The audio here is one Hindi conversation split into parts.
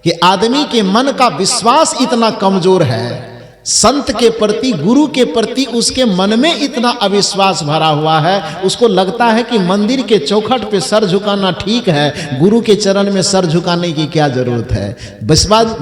कि आदमी के मन का विश्वास इतना कमजोर है, संत के प्रति, गुरु के प्रति उसके मन में इतना अविश्वास भरा हुआ है, उसको लगता है कि मंदिर के चौखट पे सर झुकाना ठीक है, गुरु के चरण में सर झुकाने की क्या जरूरत है।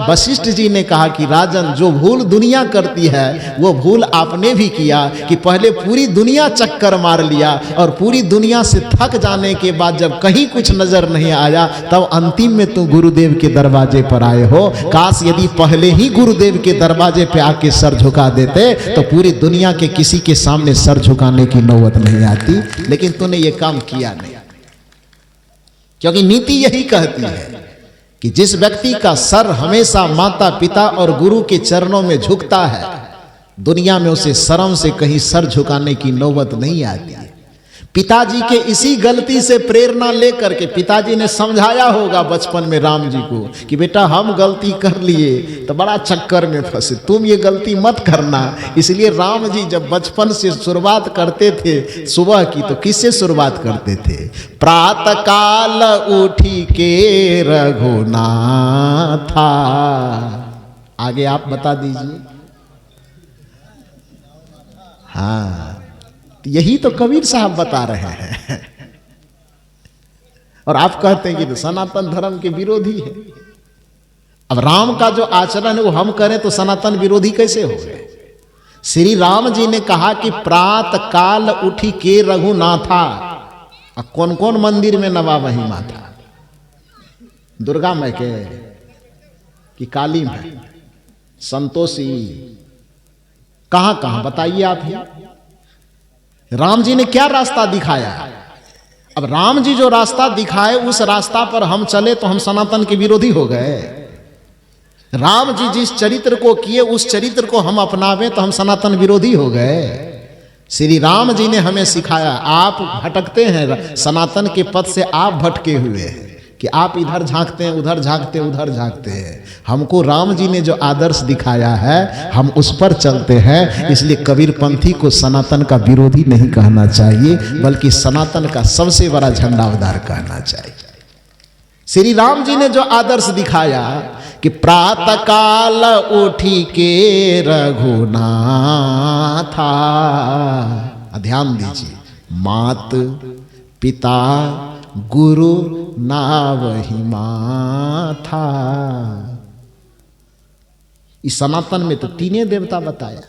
वशिष्ठ जी ने कहा कि राजन, जो भूल दुनिया करती है वो भूल आपने भी किया कि पहले पूरी दुनिया चक्कर मार लिया और पूरी दुनिया से थक जाने के बाद जब कहीं कुछ नजर नहीं आया तब अंतिम में तुम गुरुदेव के दरवाजे पर आए हो। काश यदि पहले ही गुरुदेव के दरवाजे पे आके सर झुका देते तो पूरी दुनिया के किसी के सामने सर झुकाने की नौबत नहीं आती, लेकिन तूने ये काम किया नहीं। क्योंकि नीति यही कहती है कि जिस व्यक्ति का सर हमेशा माता पिता और गुरु के चरणों में झुकता है, दुनिया में उसे शर्म से कहीं सर झुकाने की नौबत नहीं आती है। पिताजी के इसी गलती से प्रेरणा लेकर के पिताजी ने समझाया होगा बचपन में राम जी को कि बेटा हम गलती कर लिए तो बड़ा चक्कर में फंसे, तुम ये गलती मत करना। इसलिए राम जी जब बचपन से शुरुआत करते थे सुबह की, तो किससे शुरुआत करते थे? प्रातः काल उठी के रघुनाथा। आगे आप बता दीजिए। हाँ, यही तो कबीर साहब बता रहे हैं और आप कहते हैं कि तो सनातन धर्म के विरोधी है। अब राम का जो आचरण है वो हम करें तो सनातन विरोधी कैसे हो गए? श्री राम जी ने कहा कि प्रातः काल उठी के रघुनाथा। अब कौन कौन मंदिर में नवा वही माथा? दुर्गा माई के कि काली माई, संतोषी, कहां कहां बताइए आप ही। राम जी ने क्या रास्ता दिखाया? अब राम जी जो रास्ता दिखाए उस रास्ता पर हम चले तो हम सनातन के विरोधी हो गए। राम जी जिस चरित्र को किए उस चरित्र को हम अपनावे तो हम सनातन विरोधी हो गए। श्री राम जी ने हमें सिखाया, आप भटकते हैं सनातन के पथ से, आप भटके हुए हैं कि आप इधर झांकते हैं, उधर झांकते हैं, उधर झांकते हैं। हमको राम जी ने जो आदर्श दिखाया है हम उस पर चलते हैं। इसलिए कबीरपंथी को सनातन का विरोधी नहीं कहना चाहिए, बल्कि सनातन का सबसे बड़ा झंडावदार कहना चाहिए। श्री राम जी ने जो आदर्श दिखाया कि प्रातः काल उठी के रघुनाथा, ध्यान दीजिए, मात पिता गुरु नावहि माथा। इस सनातन में तो तीने देवता बताया,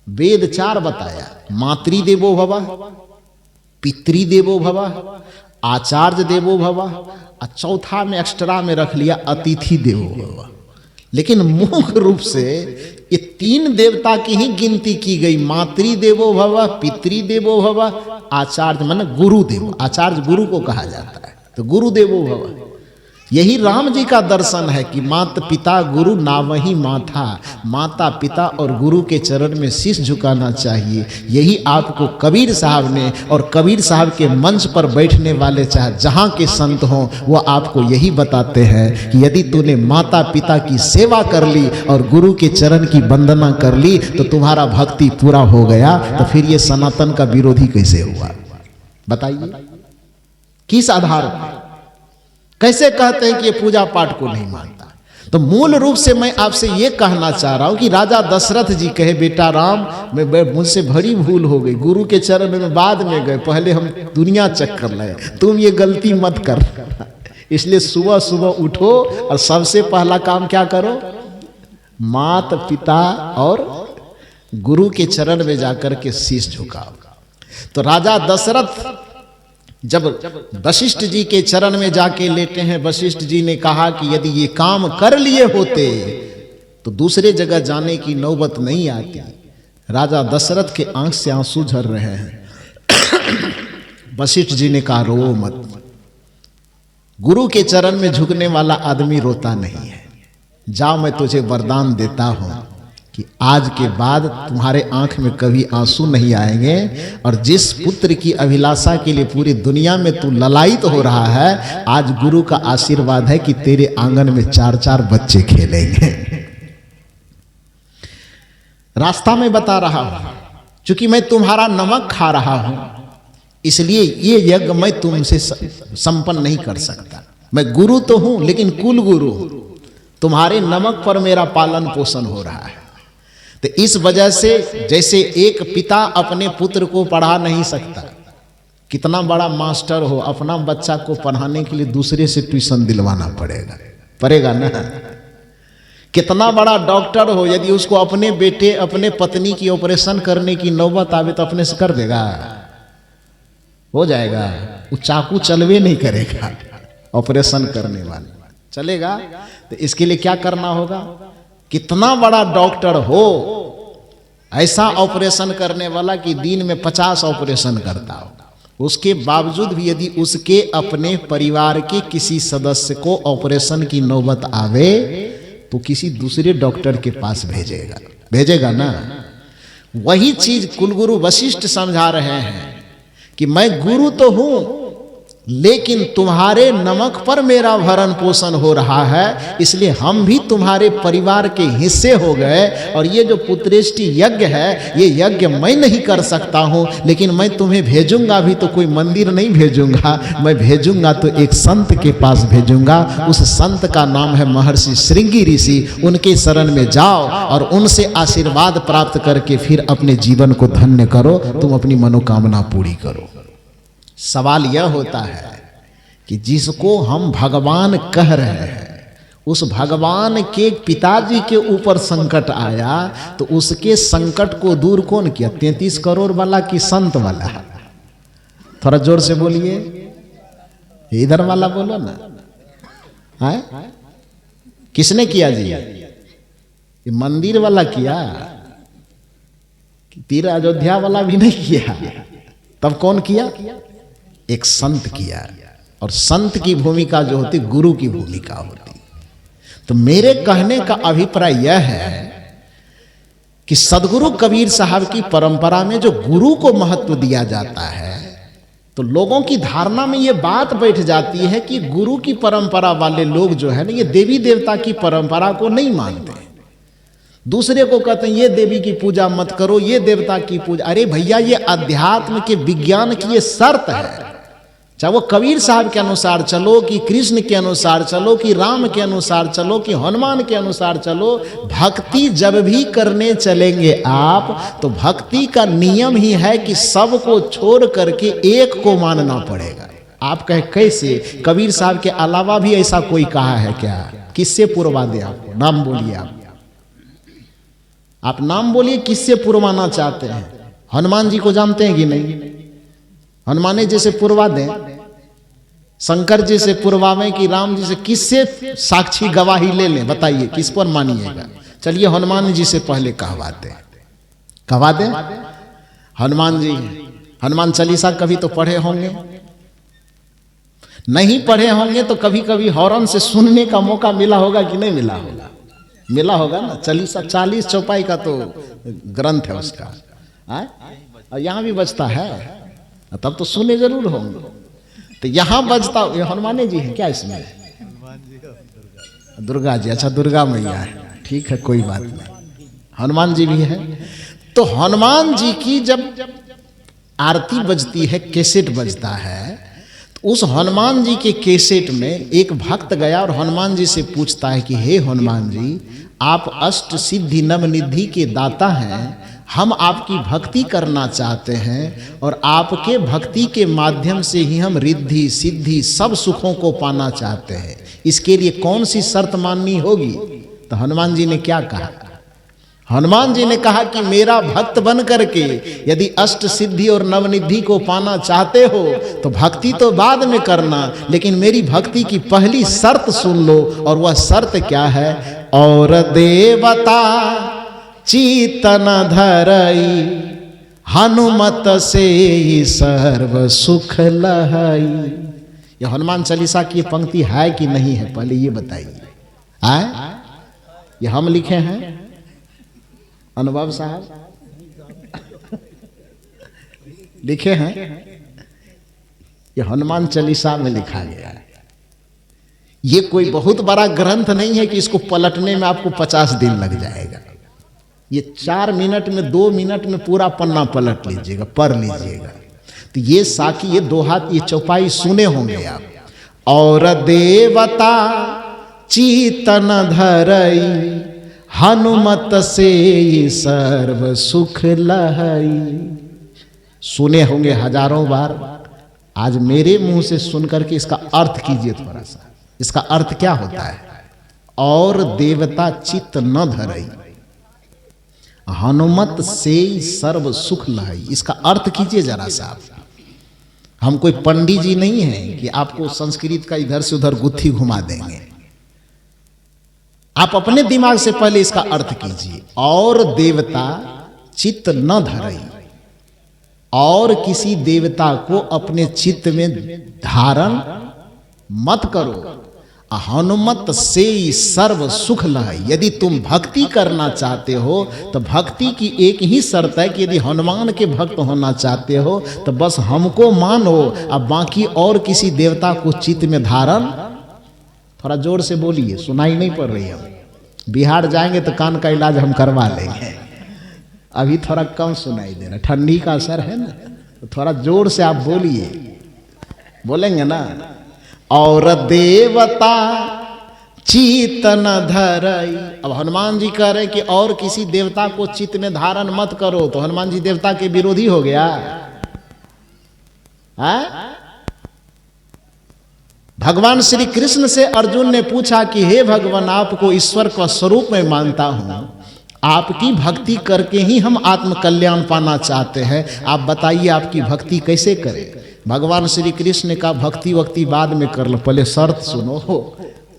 वेद 4 बताया, मातृदेवो भव, पितृदेवो भव, आचार्य देवो भव, और चौथा में एक्स्ट्रा में रख लिया अतिथि देवो भव। लेकिन मुख्य रूप से ये 3 देवता की ही गिनती की गई, मातृदेवो भव, पितृदेवो भव, आचार्य माने गुरुदेव। आचार्य गुरु को कहा जाता है, तो गुरुदेवो भव। यही राम जी का दर्शन है कि माता पिता गुरु नावहि माथा, माता पिता और गुरु के चरण में शीश झुकाना चाहिए। यही आपको कबीर साहब ने, और कबीर साहब के मंच पर बैठने वाले चाहे जहाँ के संत हों वो आपको यही बताते हैं कि यदि तूने माता पिता की सेवा कर ली और गुरु के चरण की वंदना कर ली तो तुम्हारा भक्ति पूरा हो गया। तो फिर ये सनातन का विरोधी कैसे हुआ? बताइए किस आधार पर? कैसे कहते हैं कि ये पूजा पाठ को नहीं मानता? तो मूल रूप से मैं आपसे ये कहना चाह रहा हूं कि राजा दशरथ जी कहे, बेटा राम, मैं मुझसे बड़ी भूल हो गई, गुरु के चरण में बाद में गए, पहले हम दुनिया चक्कर लाए, तुम ये गलती मत कर। इसलिए सुबह सुबह उठो और सबसे पहला काम क्या करो? मात पिता और गुरु के चरण में जाकर के शीश झुकाओ। तो राजा दशरथ जब वशिष्ठ जी के चरण में जाके लेटे हैं, वशिष्ठ जी ने कहा कि यदि ये काम कर लिए होते तो दूसरे जगह जाने की नौबत नहीं आती। राजा दशरथ के आंख से आंसू झर रहे हैं। वशिष्ठ जी ने कहा, रो मत, गुरु के चरण में झुकने वाला आदमी रोता नहीं है। जाओ, मैं तुझे वरदान देता हूं कि आज के बाद तुम्हारे आंख में कभी आंसू नहीं आएंगे, और जिस पुत्र की अभिलाषा के लिए पूरी दुनिया में तू ललायित हो रहा है, आज गुरु का आशीर्वाद है कि तेरे आंगन में 4-4 बच्चे खेलेंगे। रास्ता में बता रहा हूं, क्योंकि मैं तुम्हारा नमक खा रहा हूं, इसलिए ये यज्ञ मैं तुमसे संपन्न नहीं कर सकता। मैं गुरु तो हूं लेकिन कुल गुरु हूं। तुम्हारे नमक पर मेरा पालन पोषण हो रहा है। तो इस वजह से जैसे एक पिता अपने पुत्र को पढ़ा नहीं सकता, कितना बड़ा मास्टर हो, अपना बच्चा को पढ़ाने के लिए दूसरे से ट्यूशन दिलवाना पड़ेगा ना। कितना बड़ा डॉक्टर हो, यदि उसको अपने बेटे अपने पत्नी की ऑपरेशन करने की नौबत आवे तो अपने से कर देगा? हो जाएगा? वो चाकू चलवे नहीं करेगा, ऑपरेशन करने वाला चलेगा। तो इसके लिए क्या करना होगा? कितना बड़ा डॉक्टर हो, ऐसा ऑपरेशन करने वाला कि दिन में 50 ऑपरेशन करता हो, उसके बावजूद भी यदि उसके अपने परिवार के किसी सदस्य को ऑपरेशन की नौबत आवे तो किसी दूसरे डॉक्टर के पास भेजेगा ना। वही चीज कुलगुरु वशिष्ठ समझा रहे हैं कि मैं गुरु तो हूं, लेकिन तुम्हारे नमक पर मेरा भरण पोषण हो रहा है, इसलिए हम भी तुम्हारे परिवार के हिस्से हो गए। और ये जो पुत्रेष्टि यज्ञ है, ये यज्ञ मैं नहीं कर सकता हूं, लेकिन मैं तुम्हें भेजूंगा भी तो कोई मंदिर नहीं भेजूंगा, मैं भेजूंगा तो एक संत के पास भेजूंगा। उस संत का नाम है महर्षि श्रृंगी ऋषि। उनके शरण में जाओ और उनसे आशीर्वाद प्राप्त करके फिर अपने जीवन को धन्य करो, तुम अपनी मनोकामना पूरी करो। सवाल यह होता है कि जिसको हम भगवान कह रहे हैं, उस भगवान के पिताजी के ऊपर संकट आया तो उसके संकट को दूर कौन किया? 33 करोड़ वाला कि संत वाला? थोड़ा जोर से बोलिए, इधर वाला बोलो ना। है? किसने किया जी? ये मंदिर वाला किया, तीर अयोध्या वाला भी नहीं किया। तब कौन किया? एक संत किया। और संत की भूमिका जो होती, गुरु की भूमिका होती। तो मेरे कहने का अभिप्राय यह है कि सदगुरु कबीर साहब की परंपरा में जो गुरु को महत्व दिया जाता है, तो लोगों की धारणा में ये बात बैठ जाती है कि गुरु की परंपरा वाले लोग जो है ना, ये देवी देवता की परंपरा को नहीं मानते। दूसरे को कहते हैं ये देवी की पूजा मत करो, ये देवता की पूजा। अरे भैया, ये अध्यात्म के विज्ञान की ये शर्त है। चाहे वो कबीर साहब के अनुसार चलो, कि कृष्ण के अनुसार चलो, कि राम के अनुसार चलो, कि हनुमान के अनुसार चलो, भक्ति जब भी करने चलेंगे आप, तो भक्ति का नियम ही है कि सबको छोड़ करके एक को मानना पड़ेगा। आप कहे कैसे? कबीर साहब के अलावा भी ऐसा कोई कहा है क्या? किससे पुरवा दे? आपको नाम बोलिए। आप नाम बोलिए, किससे पुरवाना चाहते हैं? हनुमान जी को जानते हैं कि नहीं? हनुमान जी से पुरवा दें, शंकर जी से पुरवावें कि राम जी से? किससे साक्षी गवाही ले लें? बताइए किस पर मानिएगा? चलिए हनुमान जी से पहले कहवा दें। हनुमान जी, हनुमान चालीसा कभी तो पढ़े होंगे, नहीं पढ़े होंगे तो कभी कभी हॉर्न से सुनने का मौका मिला होगा कि नहीं मिला होगा? मिला होगा ना। चालीसा 40 चौपाई का तो ग्रंथ है उसका, और यहाँ भी बजता है, तब तो सुने जरूर होंगे। तो यहाँ बजता, ये हनुमान जी है क्या इसमें? दुर्गा जी, अच्छा दुर्गा मैया है, ठीक है कोई बात नहीं, हनुमान जी भी है। तो हनुमान जी की जब आरती बजती है, कैसेट बजता है, तो उस हनुमान जी के कैसेट में एक भक्त गया और हनुमान जी से पूछता है कि हे हनुमान जी, आप अष्ट सिद्धि नवनिधि के दाता हैं, हम आपकी भक्ति करना चाहते हैं और आपके भक्ति के माध्यम से ही हम रिद्धि सिद्धि सब सुखों को पाना चाहते हैं। इसके लिए कौन सी शर्त माननी होगी? तो हनुमान जी ने क्या कहा? हनुमान जी ने कहा कि मेरा भक्त बन करके यदि अष्ट सिद्धि और नवनिधि को पाना चाहते हो तो भक्ति तो बाद में करना, लेकिन मेरी भक्ति की पहली शर्त सुन लो। और वह शर्त क्या है? और देवता चीतन धरई, हनुमत से ही सर्व सुख लहई। यह हनुमान चालीसा की पंक्ति है कि नहीं है? पहले ये बताइए। आए ये हम लिखे हैं, अनुभव साहब लिखे हैं, ये हनुमान चालीसा में लिखा गया है। ये कोई बहुत बड़ा ग्रंथ नहीं है कि इसको पलटने में आपको 50 दिन लग जाएगा। ये 4 मिनट में 2 मिनट में पूरा पन्ना पलट लीजिएगा, पढ़ लीजिएगा। तो ये साकी, ये दोहा, ये चौपाई सुने होंगे आप। और देवता चीतन धरई, हनुमत से सर्व सुख लहई। सुने होंगे हजारों बार, आज मेरे मुंह से सुनकर के इसका अर्थ कीजिए थोड़ा सा। इसका अर्थ क्या होता है? और देवता चित्त न धरई, हनुमत से सर्व सुख लहई। इसका अर्थ कीजिए जरा सा। हम कोई पंडित जी नहीं हैं कि आपको संस्कृत का इधर से उधर गुत्थी घुमा देंगे। आप अपने दिमाग से पहले इसका अर्थ कीजिए। और देवता चित्त न धरई, और किसी देवता को अपने चित्त में धारण मत करो। हनुमत से सर्व सुख लहई। यदि तुम भक्ति करना चाहते हो तो भक्ति की एक ही शर्त है कि यदि हनुमान के भक्त होना चाहते हो तो बस हमको मानो, अब बाकी और किसी देवता को चित्त में धारण। थोड़ा जोर से बोलिए, सुनाई नहीं पड़ रही है। बिहार जाएंगे तो कान का इलाज हम करवा लेंगे, अभी थोड़ा कम सुनाई दे रहा, ठंडी का असर है ना। तो थोड़ा जोर से आप बोलिए, बोलेंगे ना। और देवता चित्त न धरई। अब हनुमान जी कह रहे कि और किसी देवता को चित्त में धारण मत करो, तो हनुमान जी देवता के विरोधी हो गया है? भगवान श्री कृष्ण से अर्जुन ने पूछा कि हे भगवान, आपको ईश्वर का स्वरूप में मानता हूं, आपकी भक्ति करके ही हम आत्म कल्याण पाना चाहते हैं, आप बताइए आपकी भक्ति कैसे करें। भगवान श्री कृष्ण का भक्ति वक्ति बाद में कर लो, पहले शर्त सुनो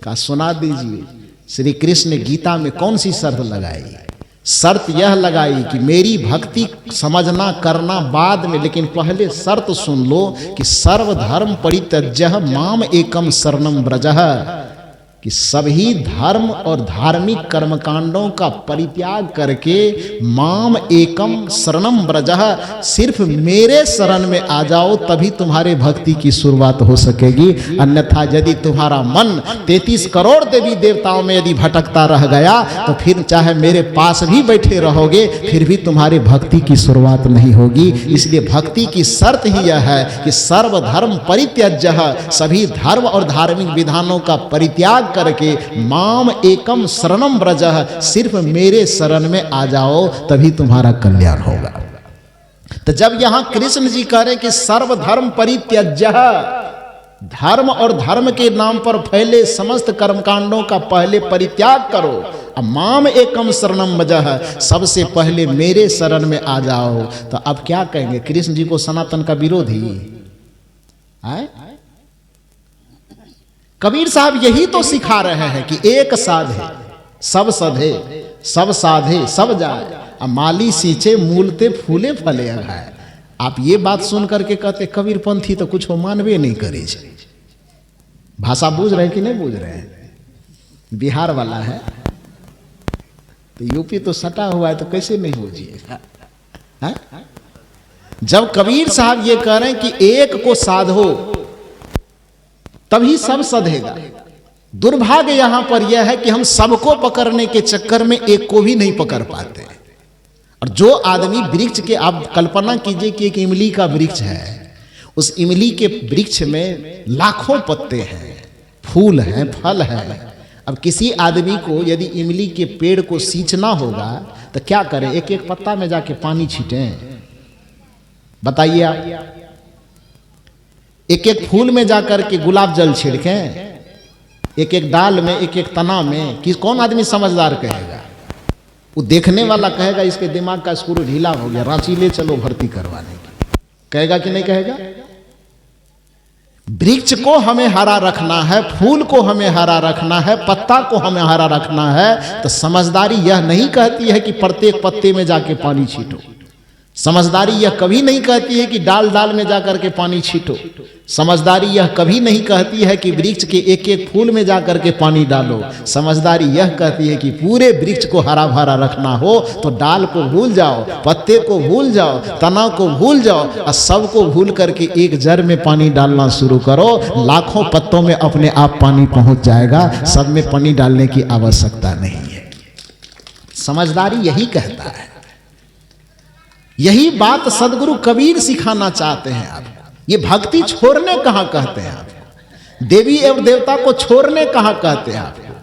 का सुना दीजिए। श्री कृष्ण ने गीता में कौन सी शर्त लगाई? शर्त यह लगाई कि मेरी भक्ति समझना करना बाद में, लेकिन पहले शर्त सुन लो कि सर्वधर्म परित्यज्य माम एकम शरणम व्रजः, कि सभी धर्म और धार्मिक कर्मकांडों का परित्याग करके माम एकम शरणम व्रजः, सिर्फ मेरे शरण में आ जाओ, तभी तुम्हारे भक्ति की शुरुआत हो सकेगी। अन्यथा यदि तुम्हारा मन 33 करोड़ देवी देवताओं में यदि भटकता रह गया तो फिर चाहे मेरे पास भी बैठे रहोगे फिर भी तुम्हारी भक्ति की शुरुआत नहीं होगी। इसलिए भक्ति की शर्त ही यह है कि सर्वधर्म परित्यज्य, सभी धर्म और धार्मिक विधानों का परित्याग करके माम एकम शरणम व्रजः, सिर्फ मेरे शरण में आ जाओ तभी तुम्हारा कल्याण होगा। तो जब यहां कृष्ण जी कह रहे कि सर्वधर्म परित्यज्य, धर्म और धर्म के नाम पर फैले समस्त कर्मकांडों का पहले परित्याग करो, अब माम एकम शरणम व्रजः, सबसे पहले मेरे शरण में आ जाओ, तो अब क्या कहेंगे? कृष्ण जी को सनातन का विरोधी है? कबीर साहब यही तो सिखा रहे हैं कि एक साधे सब सधे, सब साधे सब जाए, माली सींचे मूलते फूले फले अघाए। आप ये बात सुन करके कहते कबीर पंथी तो कुछ मानवे नहीं करे। भाषा बूझ रहे कि नहीं बूझ रहे हैं? बिहार वाला है तो यूपी तो सटा हुआ है, तो कैसे नहीं बूझिए? जब कबीर साहब ये कह रहे हैं कि एक को साधो तभी सब सधेगा, दुर्भाग्य यहां पर यह है कि हम सबको पकड़ने के चक्कर में एक को भी नहीं पकड़ पाते। और जो आदमी वृक्ष के, आप कल्पना कीजिए कि एक इमली का वृक्ष है, उस इमली के वृक्ष में लाखों पत्ते हैं, फूल हैं, फल है। अब किसी आदमी को यदि इमली के पेड़ को सींचना होगा तो क्या करें? एक एक पत्ता में जाके पानी छींटें? बताइए आप। एक एक फूल में जाकर के गुलाब जल छिड़कें? एक एक डाल में, एक एक तना में? किस कौन आदमी समझदार कहेगा? वो देखने वाला कहेगा इसके दिमाग का स्क्रू ढीला हो गया, रांची ले चलो भर्ती करवाने की। कहेगा कि नहीं कहेगा? वृक्ष को हमें हरा रखना है, फूल को हमें हरा रखना है, पत्ता को हमें हरा रखना है, तो समझदारी यह नहीं कहती है कि प्रत्येक पत्ते में जाके पानी छींटो। समझदारी यह कभी नहीं कहती है कि डाल डाल में जाकर के पानी छींटो। समझदारी यह कभी नहीं कहती है कि वृक्ष के एक एक फूल में जाकर के पानी डालो। समझदारी यह कहती है कि पूरे वृक्ष को हरा भरा रखना हो तो डाल को भूल जाओ, पत्ते को भूल जाओ, तना को भूल जाओ और सबको भूल करके एक जड़ में पानी डालना शुरू करो। लाखों पत्तों में अपने आप पानी पहुंच जाएगा, सब में पानी डालने की आवश्यकता नहीं है। समझदारी यही कहता है। यही बात सदगुरु कबीर सिखाना चाहते हैं आप। ये भक्ति छोड़ने कहाँ कहते हैं आप? देवी एवं देवता को छोड़ने कहाँ कहते हैं आपको?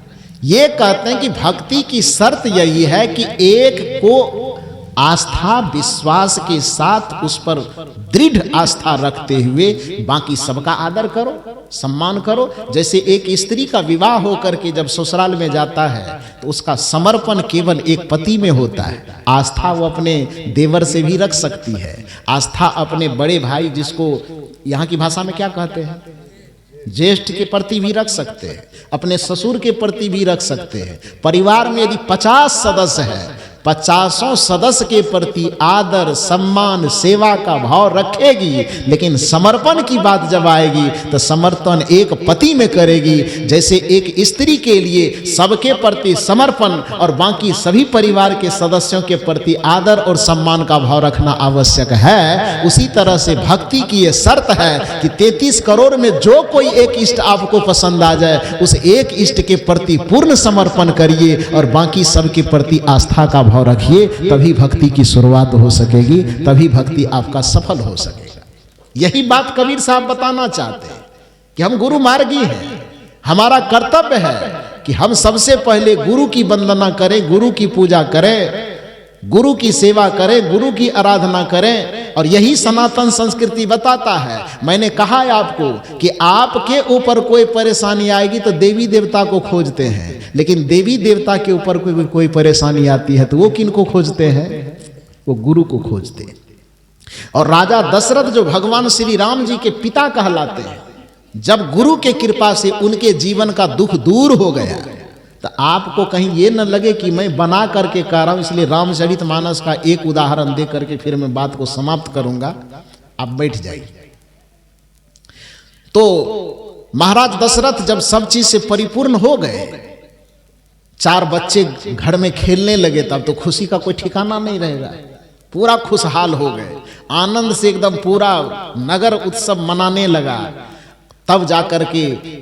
ये कहते हैं कि भक्ति की शर्त यही है कि एक को आस्था विश्वास के साथ उस पर दृढ़ आस्था रखते हुए बाकी सबका आदर करो, सम्मान करो। जैसे एक स्त्री का विवाह होकर के जब ससुराल में जाता है तो उसका समर्पण केवल एक पति में होता है। आस्था वो अपने देवर से भी रख सकती है, आस्था अपने बड़े भाई, जिसको यहाँ की भाषा में क्या कहते हैं, ज्येष्ठ के प्रति भी रख सकते हैं, अपने ससुर के प्रति भी रख सकते हैं। परिवार में यदि 50 सदस्य है, 50 सदस्य के प्रति आदर सम्मान सेवा का भाव रखेगी, लेकिन समर्पण की बात जब आएगी तो समर्पण एक पति में करेगी। जैसे एक स्त्री के लिए सबके प्रति समर्पण और बाकी सभी परिवार के सदस्यों के प्रति आदर और सम्मान का भाव रखना आवश्यक है, उसी तरह से भक्ति की यह शर्त है कि 33 करोड़ में जो कोई एक इष्ट आपको पसंद आ जाए, उस एक इष्ट के प्रति पूर्ण समर्पण करिए और बाकी सबके प्रति आस्था का भाव रखिए, तभी भक्ति की शुरुआत हो सकेगी, तभी भक्ति आपका सफल हो सकेगा। यही बात कबीर साहब बताना चाहते हैं कि हम गुरु मार्गी हैं, हमारा कर्तव्य है कि हम सबसे पहले गुरु की वंदना करें, गुरु की पूजा करें, गुरु की सेवा करें, गुरु की आराधना करें। और यही सनातन संस्कृति बताता है। मैंने कहा है आपको कि आपके ऊपर कोई परेशानी आएगी तो देवी देवता को खोजते हैं, लेकिन देवी देवता के ऊपर कोई परेशानी आती है तो वो किन को खोजते हैं, वो गुरु को खोजते हैं। और राजा दशरथ जो भगवान श्री राम जी के पिता कहलाते हैं, जब गुरु के कृपा से उनके जीवन का दुख दूर हो गया, तो आपको कहीं ये न लगे कि मैं बना करके कह रहा हूं, इसलिए रामचरितमानस का एक उदाहरण दे करके फिर मैं बात को समाप्त करूंगा, आप बैठ जाइए। तो महाराज दशरथ जब सब चीज से परिपूर्ण हो गए, 4 बच्चे घर में खेलने लगे, तब तो खुशी का कोई ठिकाना नहीं रहेगा, पूरा खुशहाल हो गए, आनंद से एकदम पूरा नगर उत्सव मनाने लगा। तब जाकर के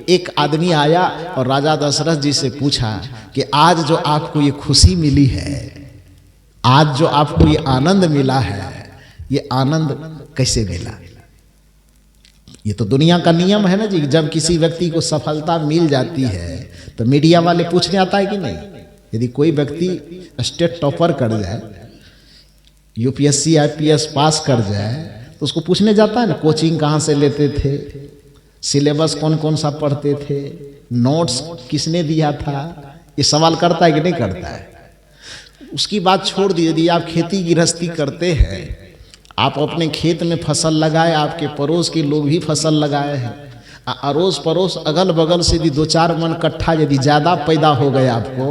एक आदमी आया और राजा दशरथ जी से पूछा कि आज जो आपको ये खुशी मिली है, आज जो आपको ये आनंद मिला है, ये आनंद कैसे मिला। ये तो दुनिया का नियम है ना जी, जब किसी व्यक्ति को सफलता मिल जाती है तो मीडिया वाले पूछने आता है कि नहीं। यदि कोई व्यक्ति स्टेट टॉपर कर जाए, यूपीएससी आईपीएस पास कर जाए, तो उसको पूछने जाता है ना, कोचिंग कहाँ से लेते थे, सिलेबस कौन कौन सा पढ़ते थे, नोट्स किसने दिया था, ये सवाल करता है कि नहीं करता है। उसकी बात छोड़ दीजिए, यदि आप खेती गृहस्थी करते हैं, आप अपने खेत में फसल लगाए, आपके पड़ोस के लोग भी फसल लगाए हैं, अड़ोस पड़ोस अगल बगल से यदि 2-4 मन कट्ठा यदि ज़्यादा पैदा हो गए आपको,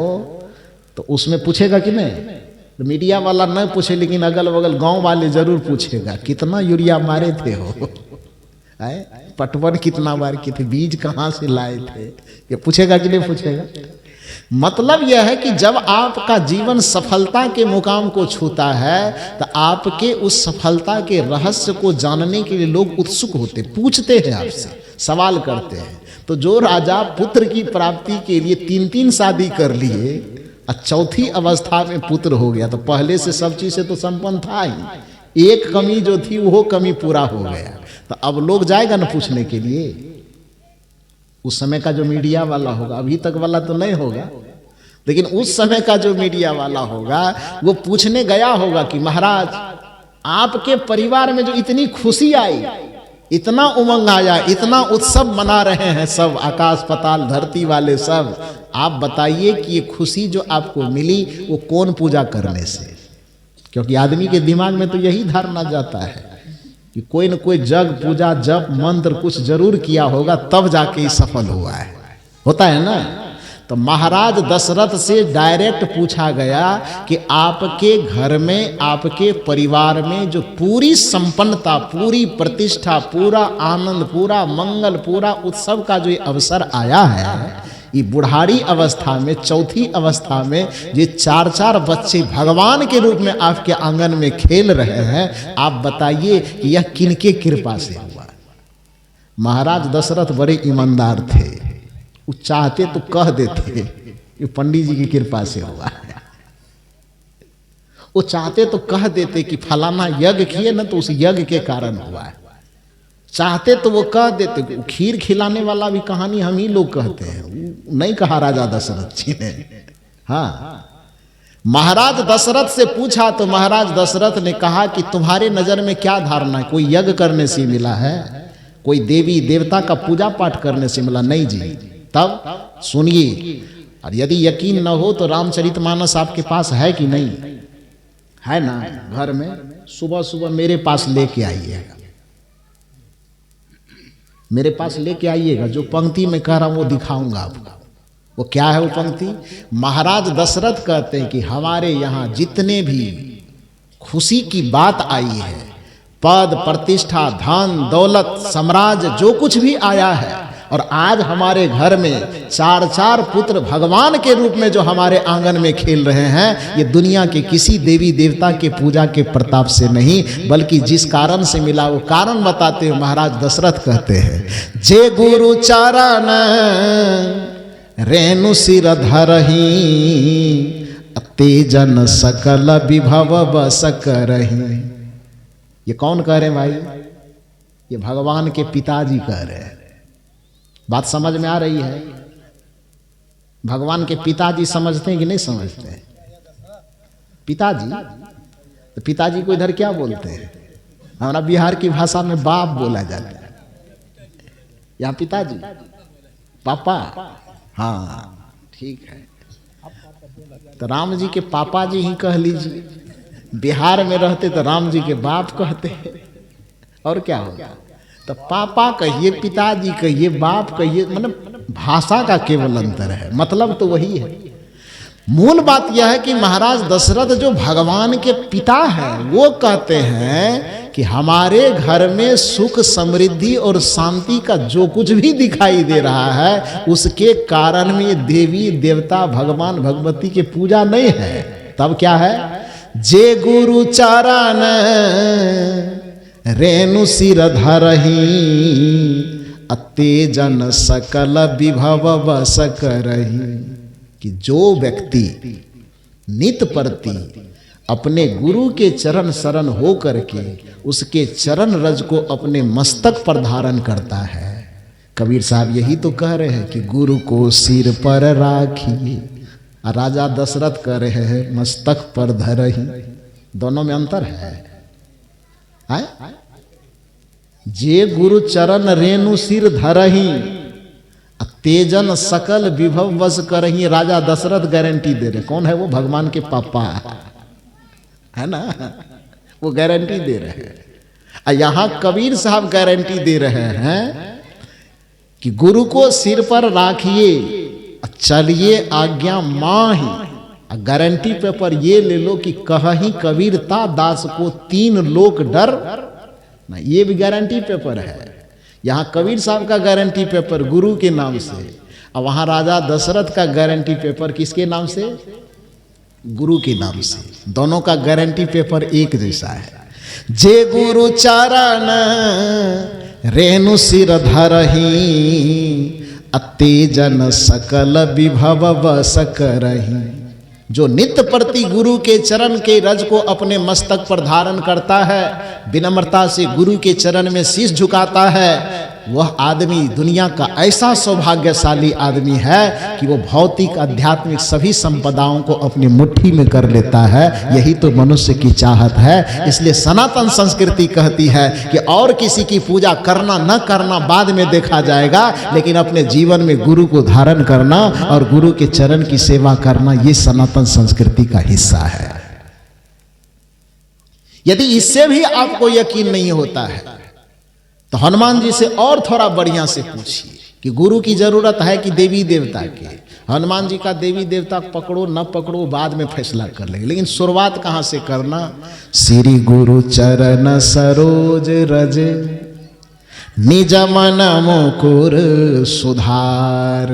तो उसमें पूछेगा कि नहीं। तो मीडिया वाला नहीं पूछे, लेकिन अगल बगल गाँव वाले जरूर पूछेगा कितना यूरिया मारे थे हो, पटवन कितना बार की थी, बीज कहाँ से लाए थे, ये पूछेगा कि नहीं पूछेगा। मतलब यह है कि जब आपका जीवन सफलता के मुकाम को छूता है तो आपके उस सफलता के रहस्य को जानने के लिए लोग उत्सुक होते, पूछते हैं आपसे, सवाल करते हैं। तो जो राजा पुत्र की प्राप्ति के लिए 3-3 शादी कर लिए और चौथी अवस्था में पुत्र हो गया, तो पहले से सब चीज से तो संपन्न था ही, एक कमी जो थी वो कमी पूरा हो गया। तो अब लोग जाएगा ना पूछने के लिए। उस समय का जो मीडिया वाला होगा, अभी तक वाला तो नहीं होगा, लेकिन उस समय का जो मीडिया वाला होगा वो पूछने गया होगा कि महाराज आपके परिवार में जो इतनी खुशी आई, इतना उमंग आया, इतना उत्सव मना रहे हैं सब, आकाश पाताल धरती वाले सब, आप बताइए कि ये खुशी जो आपको मिली वो कौन पूजा करने से। क्योंकि आदमी के दिमाग में तो यही धारणा जाता है कि कोई न कोई जग पूजा जप मंत्र कुछ जरूर किया होगा, तब जाके सफल हुआ है, होता है ना। तो महाराज दशरथ से डायरेक्ट पूछा गया कि आपके घर में, आपके परिवार में जो पूरी संपन्नता, पूरी प्रतिष्ठा, पूरा आनंद, पूरा मंगल, पूरा उत्सव का जो ये अवसर आया है, ये बुढ़ारी अवस्था में, चौथी अवस्था में, ये 4-4 बच्चे भगवान के रूप में आपके आंगन में खेल रहे हैं, आप बताइए कि यह किनके कृपा से हुआ। महाराज दशरथ बड़े ईमानदार थे, वो चाहते तो कह देते ये पंडित जी की कृपा से हुआ है, वो चाहते तो कह देते कि फलाना यज्ञ किए ना तो उस यज्ञ के कारण हुआ है, चाहते तो वो कह देते। खीर खिलाने वाला भी कहानी हम ही लोग कहते हैं, नहीं कहा राजा दशरथ जी ने। हाँ, महाराज दशरथ से पूछा तो महाराज दशरथ ने कहा कि तुम्हारे नजर में क्या धारणा है, कोई यज्ञ करने से मिला है, कोई देवी देवता का पूजा पाठ करने से मिला? नहीं जी। तब सुनिए, और यदि यकीन न हो तो रामचरितमानस आपके पास है कि नहीं है? ना, घर में सुबह सुबह मेरे पास लेके आइएगा, मेरे पास लेके आइएगा। जो पंक्ति में कह रहा हूं वो दिखाऊंगा आपको। वो क्या है वो पंक्ति? महाराज दशरथ कहते हैं कि हमारे यहाँ जितने भी खुशी की बात आई है, पद प्रतिष्ठा धन दौलत साम्राज्य जो कुछ भी आया है, और आज हमारे घर में चार चार पुत्र भगवान के रूप में जो हमारे आंगन में खेल रहे हैं, ये दुनिया के किसी देवी देवता के पूजा के प्रताप से नहीं, बल्कि जिस कारण से मिला वो कारण बताते हुए महाराज दशरथ कहते हैं, जे गुरु चारण रेणु सिर धरही, तेजन सकल विभव बस करही। ये कौन कह रहे हैं भाई? ये भगवान के पिताजी कह रहे हैं। बात समझ में आ रही है? भगवान के पिताजी समझते हैं कि नहीं समझते हैं? पिताजी, तो पिताजी को इधर क्या बोलते हैं? हमारा बिहार की भाषा में बाप बोला जाता है, यहाँ पिताजी पापा। हाँ ठीक है, तो राम जी के पापा जी ही कह लीजिए। बिहार में रहते तो राम जी के बाप कहते, और क्या होगा? तो पापा कहिए, पिताजी कहिए, बाप कहिए, मतलब भाषा का केवल अंतर है, मतलब तो वही है। मूल बात यह है कि महाराज दशरथ जो भगवान के पिता हैं, वो कहते हैं कि हमारे घर में सुख समृद्धि और शांति का जो कुछ भी दिखाई दे रहा है, उसके कारण में देवी देवता भगवान भगवती की पूजा नहीं है। तब क्या है? जे गुरु चारण रेणु सिर धरही, तेजन सकल विभव बस करही। कि जो व्यक्ति नित प्रति अपने गुरु के चरण शरण हो करके उसके चरण रज को अपने मस्तक पर धारण करता है, कबीर साहब यही तो कह रहे हैं कि गुरु को सिर पर राखिए, और राजा दशरथ कह रहे हैं मस्तक पर धरही। दोनों में अंतर है। जे गुरु चरण रेणु सिर धरही, तेजन सकल विभव वश करही। राजा दशरथ गारंटी दे रहे। कौन है वो? भगवान के पापा है ना, वो गारंटी दे रहे हैं। यहां कबीर साहब गारंटी दे रहे हैं कि गुरु को सिर पर राखिए, चलिए आज्ञा माही। गारंटी पेपर ये ले लो कि कहीं कबीरता दास को तीन लोक डर ना, ये भी गारंटी पेपर है। यहाँ कबीर साहब का गारंटी पेपर गुरु के नाम से, और वहाँ राजा दशरथ का गारंटी पेपर किसके नाम से? गुरु के नाम से। दोनों का गारंटी पेपर एक जैसा है। जे गुरु चारण रेणु सिर धरही, तेजन सकल विभव बस करही। जो नित्य प्रति गुरु के चरण के रज को अपने मस्तक पर धारण करता है, विनम्रता से गुरु के चरण में शीश झुकाता है, वह आदमी दुनिया का ऐसा सौभाग्यशाली आदमी है कि वो भौतिक आध्यात्मिक सभी संपदाओं को अपनी मुट्ठी में कर लेता है। यही तो मनुष्य की चाहत है। इसलिए सनातन संस्कृति कहती है कि और किसी की पूजा करना न करना बाद में देखा जाएगा, लेकिन अपने जीवन में गुरु को धारण करना और गुरु के चरण की सेवा करना, ये सनातन संस्कृति का हिस्सा है। यदि इससे भी आपको यकीन नहीं होता है तो हनुमान जी से और थोड़ा बढ़िया से पूछिए कि गुरु की जरूरत है कि देवी देवता की। हनुमान जी का देवी देवता पकड़ो न पकड़ो बाद में फैसला कर लेंगे, लेकिन शुरुआत कहां से करना? श्री गुरु चरण सरोज रज निज मन मुकुर सुधार,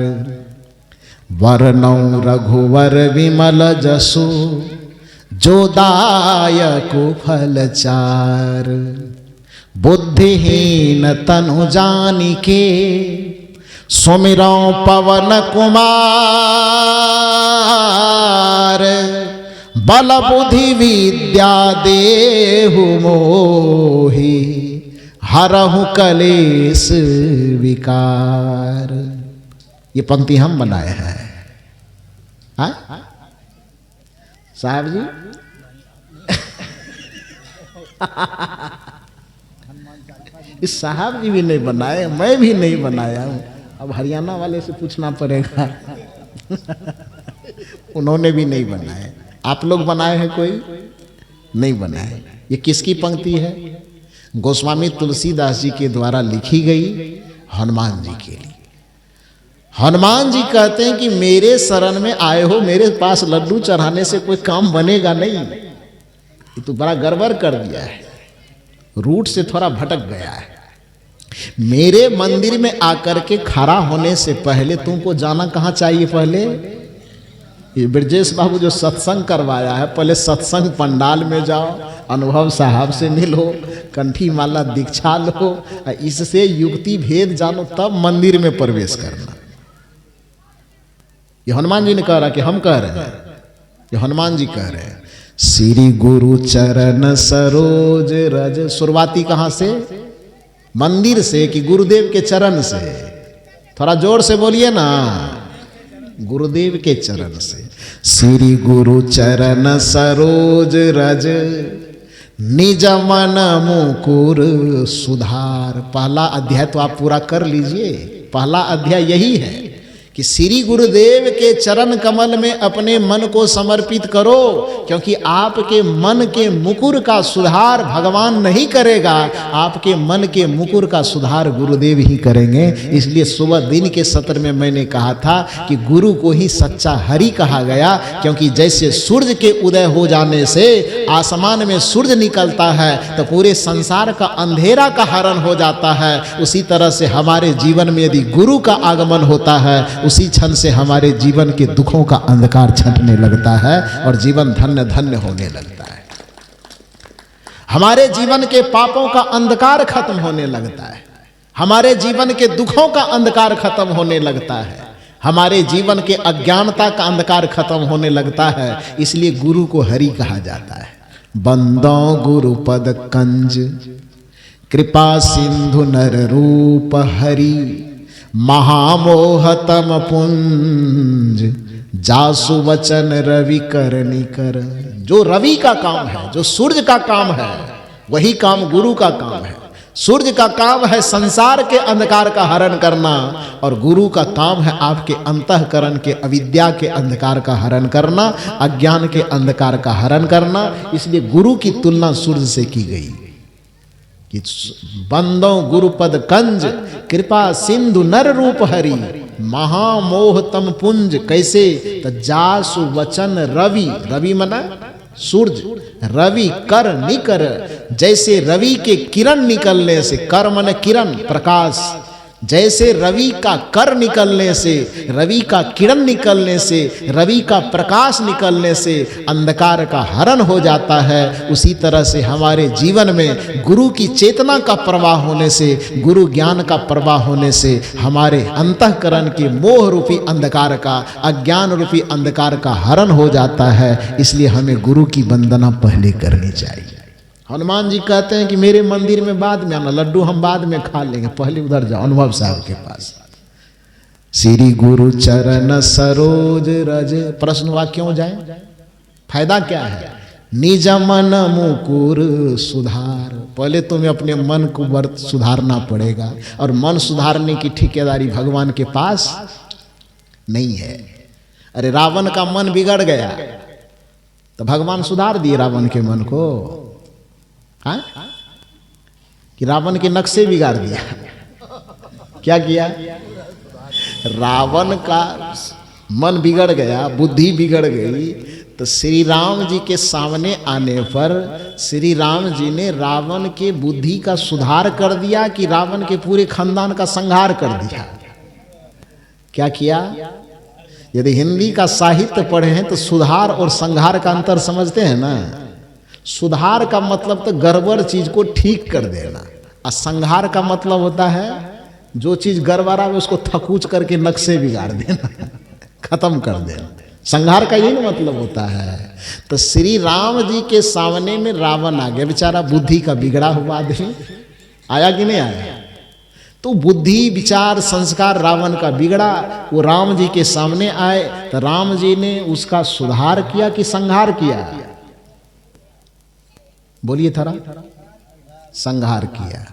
वरनौ रघुवर विमल जसु जो दायक फल चार। बुद्धिहीन तनु जानिके सुमिरौ पवन कुमार, बल बुद्धि विद्या देहु मोहि, हरहु कलेश विकार। ये पंक्ति हम बनाए हैं। हाँ साहब जी इस साहब जी भी नहीं बनाए, मैं भी नहीं बनाया हूं। अब हरियाणा वाले से पूछना पड़ेगा उन्होंने भी नहीं बनाए। आप लोग बनाए हैं? कोई नहीं बनाए। ये किसकी पंक्ति है? गोस्वामी तुलसीदास जी के द्वारा लिखी गई हनुमान जी के लिए। हनुमान जी कहते हैं कि मेरे शरण में आए हो, मेरे पास लड्डू चढ़ाने से कोई काम बनेगा नहीं। ये तो बड़ा गड़बड़ कर दिया है, रूट से थोड़ा भटक गया है। मेरे मंदिर में आकर के खड़ा होने से पहले तुमको जाना कहाँ चाहिए? पहले ये ब्रजेश बाबू जो सत्संग करवाया है, पहले सत्संग पंडाल में जाओ, अनुभव साहब से मिलो, कंठी माला दीक्षा लो, इससे युक्ति भेद जानो, तब मंदिर में प्रवेश करना। ये हनुमान जी ने कह रहा कि हम कह रहे हैं, ये हनुमान जी कह रहे हैं। श्री गुरु चरण सरोज रज, शुरुआती कहां से? मंदिर से कि गुरुदेव के चरण से? थोड़ा जोर से बोलिए ना, गुरुदेव के चरण से। श्री गुरु चरण सरोज रज निज मन मुकुर सुधार। पहला अध्याय तो आप पूरा कर लीजिए। पहला अध्याय यही है कि श्री गुरुदेव के चरण कमल में अपने मन को समर्पित करो, क्योंकि आपके मन के मुकुर का सुधार भगवान नहीं करेगा, आपके मन के मुकुर का सुधार गुरुदेव ही करेंगे। इसलिए सुबह दिन के सत्र में मैंने कहा था कि गुरु को ही सच्चा हरि कहा गया, क्योंकि जैसे सूर्य के उदय हो जाने से आसमान में सूर्य निकलता है तो पूरे संसार का अंधेरा का हरण हो जाता है, उसी तरह से हमारे जीवन में यदि गुरु का आगमन होता है, उसी क्षण से हमारे जीवन के दुखों का अंधकार छंटने लगता है और जीवन धन्य धन्य होने लगता है। हमारे जीवन के पापों का अंधकार खत्म होने लगता है, हमारे जीवन के दुखों का अंधकार खत्म होने लगता है, हमारे जीवन के अज्ञानता का अंधकार खत्म होने लगता है। इसलिए गुरु को हरि कहा जाता है। बंदों गुरु पद कंज कृपा सिंधु नर रूप हरि, महामोहतम पुंज जासु वचन रवि करनी कर। जो रवि का काम है, जो सूर्य का काम है, वही काम गुरु का काम है। सूर्य का काम है संसार के अंधकार का हरण करना, और गुरु का काम है आपके अंतःकरण के अविद्या के अंधकार का हरण करना, अज्ञान के अंधकार का हरण करना। इसलिए गुरु की तुलना सूर्य से की गई कि बंदों गुरुपद कंज कृपा सिंधु नर रूप हरि, महामोहतम पुंज। कैसे? तो जासु वचन रवि, रवि मना सूर्य, रवि कर निकर। जैसे रवि के किरण निकलने से, कर मन किरण प्रकाश, जैसे रवि का कर निकलने से, रवि का किरण निकलने से, रवि का प्रकाश निकलने से अंधकार का हरण हो जाता है, उसी तरह से हमारे जीवन में गुरु की चेतना का प्रवाह होने से, गुरु ज्ञान का प्रवाह होने से हमारे अंतःकरण के मोह रूपी अंधकार का, अज्ञान रूपी अंधकार का हरण हो जाता है। इसलिए हमें गुरु की वंदना पहले करनी चाहिए। हनुमान जी कहते हैं कि मेरे मंदिर में बाद में आना, लड्डू हम बाद में खा लेंगे, पहले उधर जाओ अनुभव साहब के पास। श्री गुरु चरण सरोज रज। प्रश्न हुआ क्यों जाए? फायदा क्या है? निज मन मुकुर सुधार। पहले तुम्हें अपने मन को सुधारना पड़ेगा, और मन सुधारने की ठेकेदारी भगवान के पास नहीं है। अरे रावण का मन बिगड़ गया तो भगवान सुधार दिए रावण के मन को? हाँ? कि रावण के नक्शे बिगाड़ दिया? क्या किया? रावण का मन बिगड़ गया, बुद्धि बिगड़ गई, तो श्री राम जी के सामने आने पर श्री राम जी ने रावण के बुद्धि का सुधार कर दिया कि रावण के पूरे खानदान का संहार कर दिया? क्या किया? यदि हिंदी का साहित्य पढ़े हैं तो सुधार और संहार का अंतर समझते हैं ना? सुधार का मतलब तो गड़बड़ चीज को ठीक कर देना, और संहार का मतलब होता है जो चीज गड़बड़ा है उसको थकूच करके नक्शे बिगाड़ देना, खत्म कर देना। संहार का यही मतलब होता है। तो श्री राम जी के सामने में रावण आ गया, बेचारा बुद्धि का बिगड़ा हुआ आदमी, आया कि नहीं आया? तो बुद्धि विचार संस्कार रावण का बिगड़ा, वो राम जी के सामने आए तो राम जी ने उसका सुधार किया कि संहार किया? बोलिए थोड़ा। संहार किया।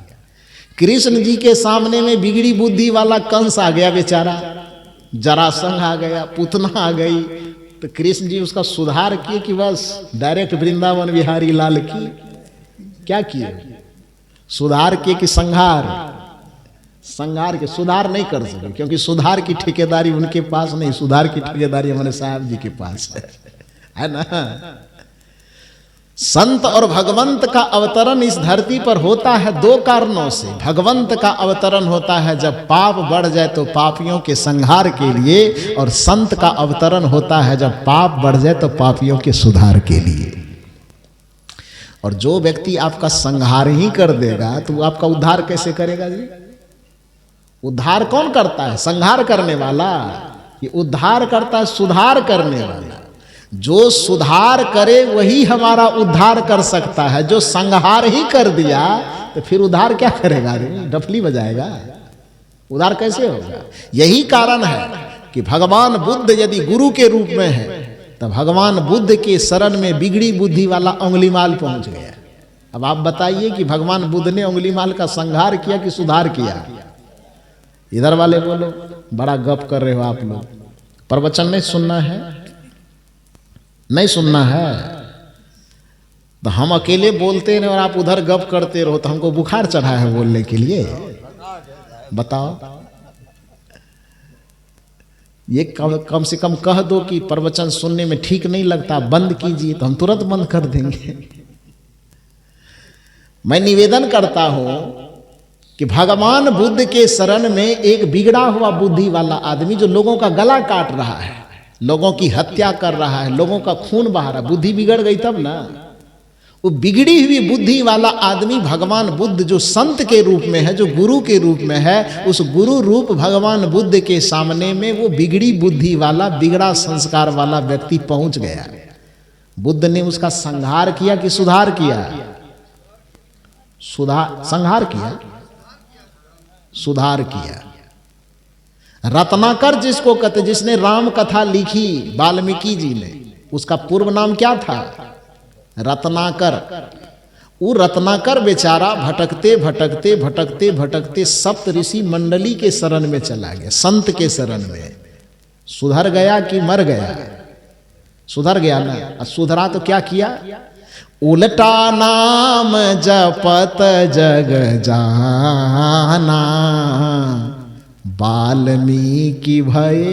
कृष्ण जी के सामने में बिगड़ी बुद्धि वाला कंस आ गया बेचारा, जरासंध आ गया, पूतना आ गई, तो कृष्ण जी उसका सुधार किए कि बस डायरेक्ट वृंदावन बिहारी लाल की? क्या किए? सुधार किए कि संहार? संहार के। सुधार नहीं कर सके, क्योंकि सुधार की ठेकेदारी उनके पास नहीं, सुधार की ठेकेदारी हमारे साहब जी के पास है ना। संत और भगवंत का अवतरण इस धरती पर होता है दो कारणों से। भगवंत का अवतरण होता है जब पाप बढ़ जाए तो पापियों के संहार के लिए, और संत का अवतरण होता है जब पाप बढ़ जाए तो पापियों के सुधार के लिए। और जो व्यक्ति आपका संहार ही कर देगा तो आपका उद्धार कैसे करेगा जी? उद्धार कौन करता है? संहार करने वाला। ये उद्धार करता है सुधार करने वाला। जो सुधार करे वही हमारा उद्धार कर सकता है। जो संहार ही कर दिया तो फिर उद्धार क्या करेगा? डफली बजाएगा, उद्धार कैसे होगा? यही कारण है कि भगवान बुद्ध यदि गुरु के रूप में है तो भगवान बुद्ध के शरण में बिगड़ी बुद्धि वाला अंगुलीमाल पहुंच गया। अब आप बताइए कि भगवान बुद्ध ने अंगुलीमाल का संहार किया कि सुधार किया? इधर वाले बोलो, बड़ा गप कर रहे हो आप लोग। प्रवचन नहीं सुनना है? नहीं सुनना है तो हम अकेले बोलते रहे और आप उधर गप करते रहो, तो हमको बुखार चढ़ा है बोलने के लिए? बताओ। ये कम से कम कह दो कि प्रवचन सुनने में ठीक नहीं लगता, बंद कीजिए, तो हम तुरंत बंद कर देंगे। मैं निवेदन करता हूं कि भगवान बुद्ध के शरण में एक बिगड़ा हुआ बुद्धि वाला आदमी जो लोगों का गला काट रहा है, लोगों की हत्या कर रहा है, लोगों का खून बहा रहा है, बुद्धि बिगड़ गई तब ना। वो बिगड़ी हुई बुद्धि वाला आदमी भगवान बुद्ध जो संत के रूप में है, जो गुरु के रूप में है, उस गुरु रूप भगवान बुद्ध के सामने में वो बिगड़ी बुद्धि वाला, बिगड़ा संस्कार वाला व्यक्ति पहुंच गया। बुद्ध ने उसका संहार किया कि सुधार किया? संहार किया, सुधार किया। रत्नाकर जिसको कहते, जिसने राम कथा लिखी वाल्मीकि जी ने, उसका पूर्व नाम क्या था? रत्नाकर। वो रत्नाकर बेचारा भटकते भटकते भटकते भटकते सप्त ऋषि मंडली के शरण में चला गया, संत के शरण में। सुधर गया कि मर गया? सुधर गया ना। सुधरा तो क्या किया? उल्टा नाम जपत जग जाना, वाल्मीकि भय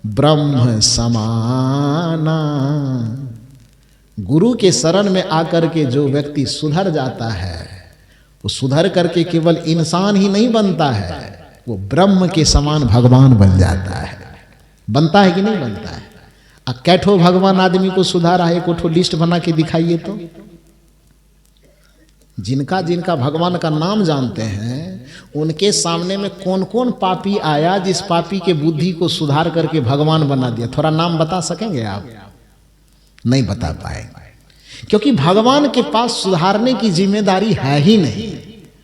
ब्रह्म समाना। गुरु के शरण में आकर के जो व्यक्ति सुधर जाता है, वो सुधर करके केवल इंसान ही नहीं बनता है, वो ब्रह्म के समान भगवान बन जाता है। बनता है कि नहीं बनता है? कैठो भगवान आदमी को सुधारा है, कोठो लिस्ट बना के दिखाइए तो। जिनका जिनका भगवान का नाम जानते हैं उनके सामने में कौन कौन पापी आया जिस पापी के बुद्धि को सुधार करके भगवान बना दिया? थोड़ा नाम बता सकेंगे आप? नहीं बता पाएंगे, क्योंकि भगवान के पास सुधारने की जिम्मेदारी है ही नहीं।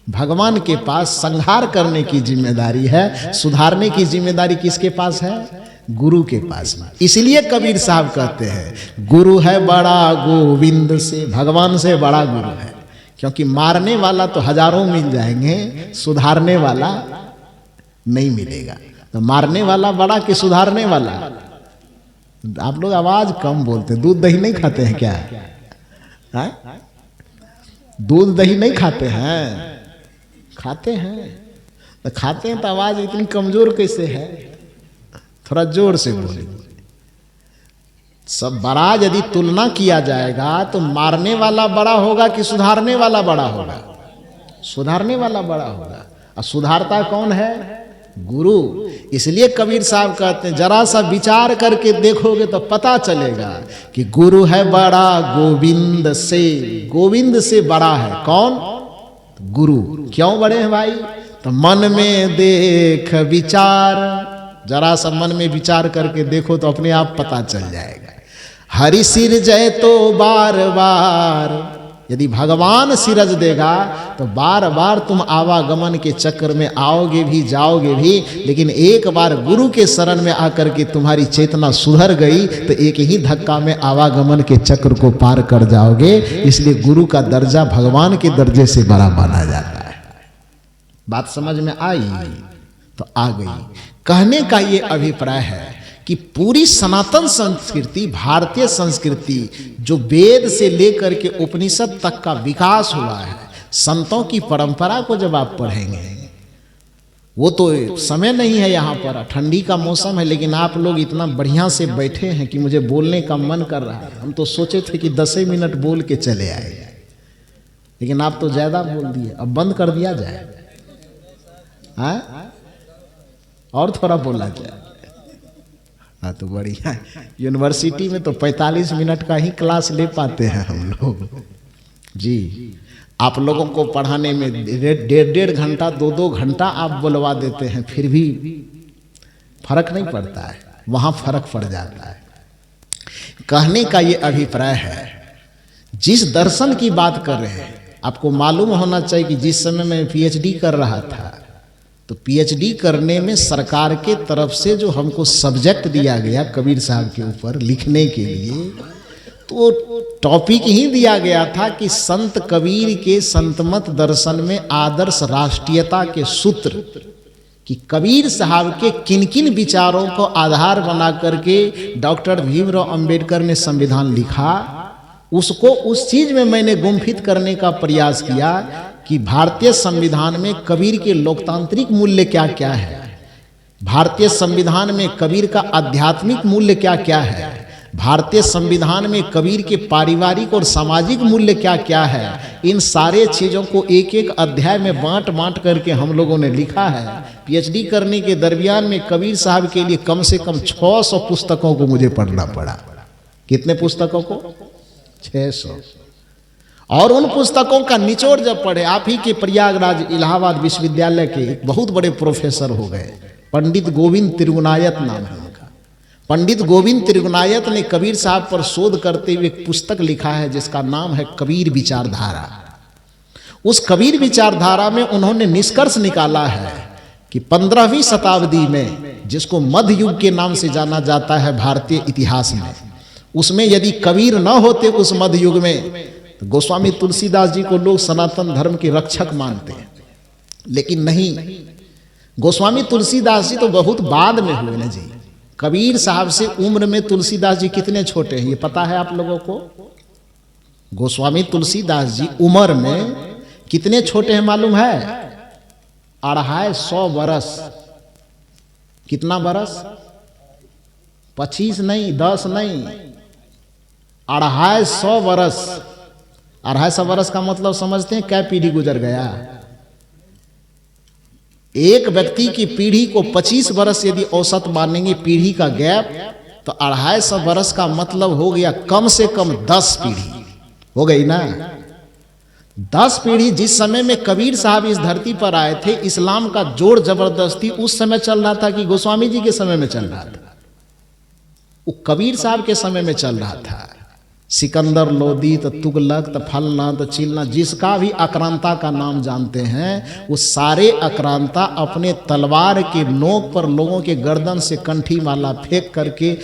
भगवान के पास संहार करने की जिम्मेदारी है, सुधारने की जिम्मेदारी किसके पास है? गुरु के पास। इसलिए कबीर साहब कहते हैं गुरु है बड़ा गोविंद से, भगवान से बड़ा गुरु है। क्योंकि मारने वाला तो हजारों मिल जाएंगे, सुधारने वाला नहीं मिलेगा। तो मारने वाला बड़ा कि सुधारने वाला? आप लोग आवाज कम बोलते। दूध दही नहीं खाते हैं क्या? है? दूध दही नहीं खाते हैं? खाते हैं। तो खाते हैं तो आवाज इतनी कमजोर कैसे है? थोड़ा जोर से बोले। सब बड़ा यदि तुलना किया जाएगा तो मारने वाला बड़ा होगा कि सुधारने वाला बड़ा होगा? सुधारने वाला बड़ा होगा। और सुधारता कौन है? गुरु। इसलिए कबीर साहब कहते हैं जरा सा विचार करके देखोगे तो पता चलेगा कि गुरु है बड़ा गोविंद से। गोविंद से बड़ा है कौन? गुरु। क्यों बड़े हैं भाई? तो मन में देख विचार, जरा सा मन में विचार करके देखो तो अपने आप पता चल जाएगा। हरि सिर जय तो बार बार, यदि भगवान सिरज देगा तो बार बार तुम आवागमन के चक्र में आओगे भी जाओगे भी, लेकिन एक बार गुरु के शरण में आकर के तुम्हारी चेतना सुधर गई तो एक ही धक्का में आवागमन के चक्र को पार कर जाओगे। इसलिए गुरु का दर्जा भगवान के दर्जे से बड़ा माना जाता है। बात समझ में आई तो आ गई। कहने का ये अभिप्राय है कि पूरी सनातन संस्कृति, भारतीय संस्कृति जो वेद से लेकर के उपनिषद तक का विकास हुआ है, संतों की परंपरा को जब आप पढ़ेंगे, वो तो समय नहीं है यहाँ पर, ठंडी का मौसम है, लेकिन आप लोग इतना बढ़िया से बैठे हैं कि मुझे बोलने का मन कर रहा है। हम तो सोचे थे कि 10 मिनट बोल के चले आए, लेकिन आप तो ज्यादा बोल दिए। अब बंद कर दिया जाए, हाँ, और थोड़ा बोला जाए। हाँ तो बढ़िया। यूनिवर्सिटी में तो 45 मिनट का ही क्लास ले पाते हैं हम लोग जी। आप लोगों को पढ़ाने में 1.5 घंटा 2 घंटा आप बुलवा देते हैं, फिर भी फर्क नहीं पड़ता है, वहाँ फर्क पड़ जाता है। कहने का ये अभिप्राय है, जिस दर्शन की बात कर रहे हैं, आपको मालूम होना चाहिए कि जिस समय मैं पीएचडी कर रहा था, तो पीएचडी करने में सरकार के तरफ से जो हमको सब्जेक्ट दिया गया कबीर साहब के ऊपर लिखने के लिए, तो टॉपिक ही दिया गया था कि संत कबीर के संतमत दर्शन में आदर्श राष्ट्रीयता के सूत्र, कि कबीर साहब के किन किन विचारों को आधार बना करके डॉक्टर भीमराव अंबेडकर ने संविधान लिखा, उसको उस चीज में मैंने गुम्फित करने का प्रयास किया कि भारतीय संविधान में कबीर के लोकतांत्रिक मूल्य क्या क्या है, भारतीय संविधान में कबीर का आध्यात्मिक मूल्य क्या क्या है, भारतीय संविधान में कबीर के पारिवारिक और सामाजिक मूल्य क्या क्या है। इन सारे चीजों को एक एक अध्याय में बांट बांट करके हम लोगों ने लिखा है। पीएचडी करने के दरमियान में कबीर साहब के लिए कम से कम 600 पुस्तकों को मुझे पढ़ना पड़ा। कितने पुस्तकों को? 600। और उन पुस्तकों का निचोड़ जब पढ़े, आप ही के प्रयागराज इलाहाबाद विश्वविद्यालय के एक बहुत बड़े प्रोफेसर हो गए, पंडित गोविंद त्रिगुणायत नाम है उनका। पंडित गोविंद त्रिगुणायत ने कबीर साहब पर शोध करते हुए एक पुस्तक लिखा है जिसका नाम है कबीर विचारधारा। उस कबीर विचारधारा में उन्होंने निष्कर्ष निकाला है कि 15वीं शताब्दी में, जिसको मध्य युग के नाम से जाना जाता है भारतीय इतिहास में, उसमें यदि कबीर न होते उस मध्य युग में, तो गोस्वामी तुलसीदास जी को लोग सनातन धर्म के रक्षक मानते हैं। लेकिन नहीं, गोस्वामी तुलसीदास जी तो बहुत बाद में हुए ना जी। कबीर साहब से उम्र में तुलसीदास जी कितने छोटे हैं ये पता है आप लोगों को? गोस्वामी तुलसीदास जी उम्र में कितने छोटे हैं मालूम है? 250 बरस। कितना बरस? 25 नहीं, 10 नहीं, 250 बरस। 250 बरस का मतलब समझते हैं क्या पीढ़ी गुजर गया? एक व्यक्ति की पीढ़ी को 25 बरस यदि औसत मानेंगे पीढ़ी का गैप, तो 250 बरस का मतलब हो गया कम से कम 10 पीढ़ी हो गई ना। 10 पीढ़ी। जिस समय में कबीर साहब इस धरती पर आए थे, इस्लाम का जोर जबरदस्ती उस समय चल रहा था कि गोस्वामी जी के समय में चल रहा था? वो कबीर साहब के समय में चल रहा था। सिकंदर लोदी, तो तुगलक, तो फलना, तो चिलना, जिसका भी आक्रांता का नाम जानते हैं, वो सारे आक्रांता अपने तलवार के नोक पर लोगों के गर्दन से कंठी माला फेंक करके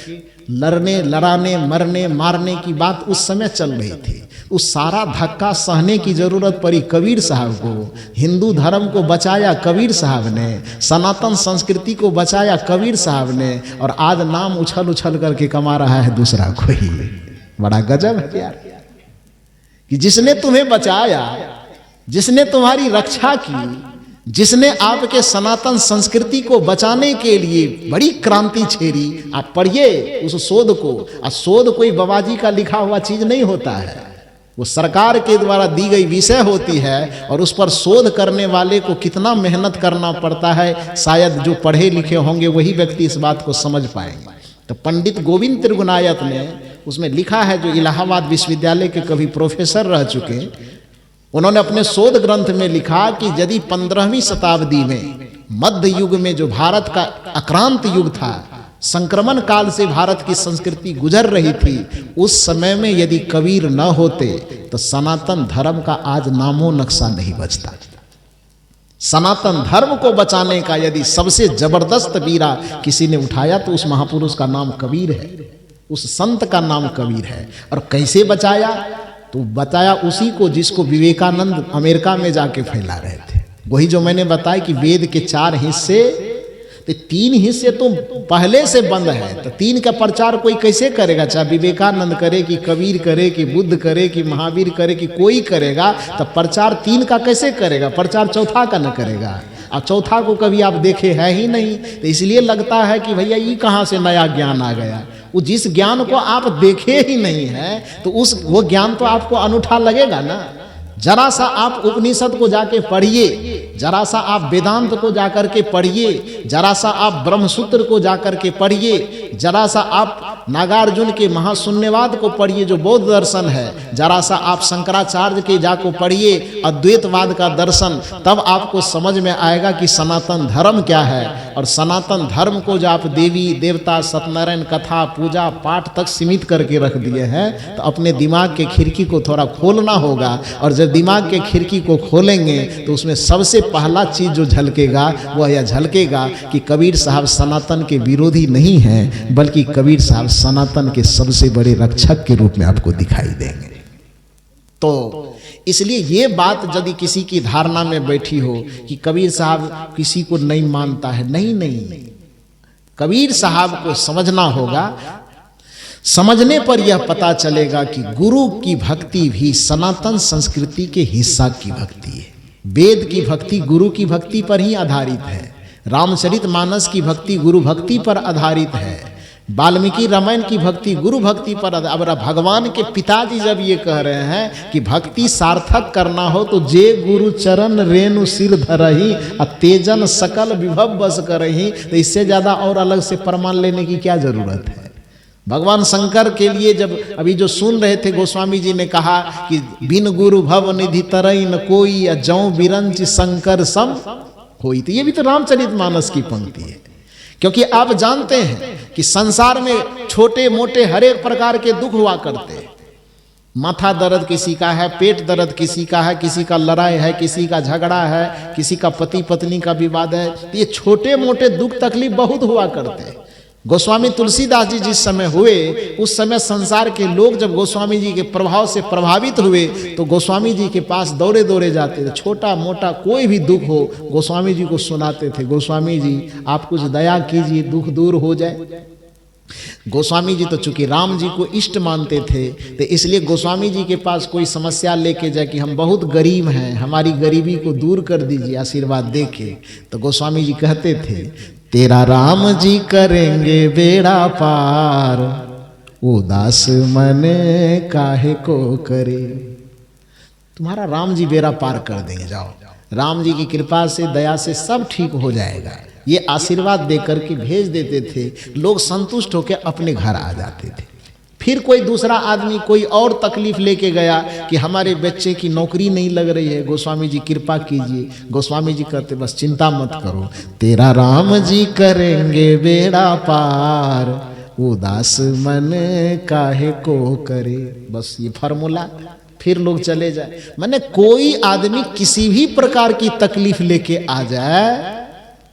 लड़ने, लड़ाने, मरने, मारने की बात उस समय चल रही थी। उस सारा धक्का सहने की जरूरत पड़ी कबीर साहब को। हिंदू धर्म को बचाया कबीर साहब ने, सनातन संस्कृति को बचाया कबीर साहब ने, और आज नाम उछल उछल करके कमा रहा है दूसरा कोई। बड़ा गजब है यार, कि जिसने तुम्हें बचाया, जिसने तुम्हारी रक्षा की, जिसने आपके सनातन संस्कृति को बचाने के लिए बड़ी क्रांति छेड़ी। आप पढ़िए उस शोध को। और शोध कोई बाबाजी का लिखा हुआ चीज नहीं होता है, वो सरकार के द्वारा दी गई विषय होती है, और उस पर शोध करने वाले को कितना मेहनत करना पड़ता है, शायद जो पढ़े लिखे होंगे वही व्यक्ति इस बात को समझ पाएंगे। तो पंडित गोविंद त्रिगुणायत ने उसमें लिखा है, जो इलाहाबाद विश्वविद्यालय के कभी प्रोफेसर रह चुके, उन्होंने अपने शोध ग्रंथ में लिखा कि यदि 15वीं शताब्दी में, मध्य युग में, जो भारत का आक्रांत युग था, संक्रमण काल से भारत की संस्कृति गुजर रही थी, उस समय में यदि कबीर न होते तो तो सनातन धर्म का आज नामो नक्शा नहीं बचता। सनातन धर्म को बचाने का यदि सबसे जबरदस्त बीड़ा किसी ने उठाया तो उस महापुरुष का नाम कबीर है, उस संत का नाम कबीर है। और कैसे बचाया? तो बताया उसी को जिसको विवेकानंद अमेरिका में जाके फैला रहे थे। वही जो मैंने बताया कि वेद के 4 हिस्से, तो 3 हिस्से तो पहले से बंद है, तो 3 का प्रचार कोई कैसे करेगा? चाहे विवेकानंद करे कि कबीर करे कि बुद्ध करे कि महावीर करे कि कोई करेगा, तो प्रचार 3 का कैसे करेगा? प्रचार चौथा का न करेगा। और चौथा को कभी आप देखे है ही नहीं, तो इसलिए लगता है कि भैया ये कहाँ से नया ज्ञान आ गया। वो जिस ज्ञान को आप देखे ही नहीं है तो वो ज्ञान तो आपको अनूठा लगेगा ना। जरा सा आप उपनिषद को जाके पढ़िए, जरा सा आप वेदांत को जाकर के पढ़िए, जरा सा आप ब्रह्मसूत्र को जाकर के पढ़िए, जरा सा आप नागार्जुन के महाशून्यवाद को पढ़िए जो बौद्ध दर्शन है, जरा सा आप शंकराचार्य के जाको पढ़िए अद्वैतवाद का दर्शन, तब आपको समझ में आएगा कि सनातन धर्म क्या है। और सनातन धर्म को जो आप देवी देवता सत्यनारायण कथा पूजा पाठ तक सीमित करके रख दिए हैं, तो अपने दिमाग के खिड़की को थोड़ा खोलना होगा। और जब दिमाग के खिड़की को खोलेंगे तो उसमें सबसे पहला चीज जो झलकेगा वह यह झलकेगा कि कबीर साहब सनातन के विरोधी नहीं हैं, बल्कि कबीर साहब सनातन के सबसे बड़े रक्षक के रूप में आपको दिखाई देंगे। तो इसलिए ये बात यदि किसी की धारणा में बैठी हो कि कबीर साहब किसी को नहीं मानता है, नहीं, कबीर साहब को समझना होगा। समझने पर यह पता चलेगा कि गुरु की भक्ति भी सनातन संस्कृति के हिस्सा की भक्ति है। वेद की भक्ति गुरु की भक्ति पर ही आधारित है। रामचरितमानस की भक्ति गुरु भक्ति पर आधारित है। वाल्मीकि रामायण की भक्ति गुरु भक्ति पर। अब भगवान के पिताजी जब ये कह रहे हैं कि भक्ति सार्थक करना हो तो जे गुरु चरण रेणु सिर धरही तेजन सकल विभव बस करही, तो इससे ज्यादा और अलग से प्रमाण लेने की क्या जरूरत है। भगवान शंकर के लिए जब अभी जो सुन रहे थे गोस्वामी जी ने कहा कि बिन गुरु भव निधि तरई न कोई जौ बिरंच शंकर सम होई, तो ये भी तो रामचरितमानस की पंक्ति है। क्योंकि आप जानते हैं कि संसार में छोटे मोटे हर एक प्रकार के दुख हुआ करते हैं। माथा दर्द किसी का है, पेट दर्द किसी का है, किसी का लड़ाई है, किसी का झगड़ा है, किसी का पति पत्नी का विवाद है। ये छोटे मोटे दुख तकलीफ बहुत हुआ करते हैं। गोस्वामी तुलसीदास जी जिस समय हुए उस समय संसार के लोग जब गोस्वामी जी के प्रभाव से प्रभावित हुए तो गोस्वामी जी के पास दौड़े दौड़े जाते थे। छोटा मोटा कोई भी दुख हो गोस्वामी जी को सुनाते थे, गोस्वामी जी आप कुछ दया कीजिए दुख दूर हो जाए। गोस्वामी जी तो चूंकि राम जी को इष्ट मानते थे तो इसलिए गोस्वामी जी के पास कोई समस्या लेके जाए कि हम बहुत गरीब हैं, हमारी गरीबी को दूर कर दीजिए, आशीर्वाद देके, तो गोस्वामी जी कहते थे तेरा राम जी करेंगे बेड़ा पार, उदास मन काहे को करे। तुम्हारा राम जी बेड़ा पार कर देंगे, जाओ राम जी की कृपा से दया से सब ठीक हो जाएगा। ये आशीर्वाद देकर के भेज देते थे। लोग संतुष्ट होकर अपने घर आ जाते थे। फिर कोई दूसरा आदमी कोई और तकलीफ लेके गया कि हमारे बच्चे की नौकरी नहीं लग रही है, गोस्वामी जी कृपा कीजिए। गोस्वामी जी कहते बस चिंता मत करो, तेरा राम जी करेंगे बेड़ा पार, उदास मन काहे को करे। बस ये फार्मूला, फिर लोग चले जाए। मैंने कोई आदमी किसी भी प्रकार की तकलीफ लेके आ जाए,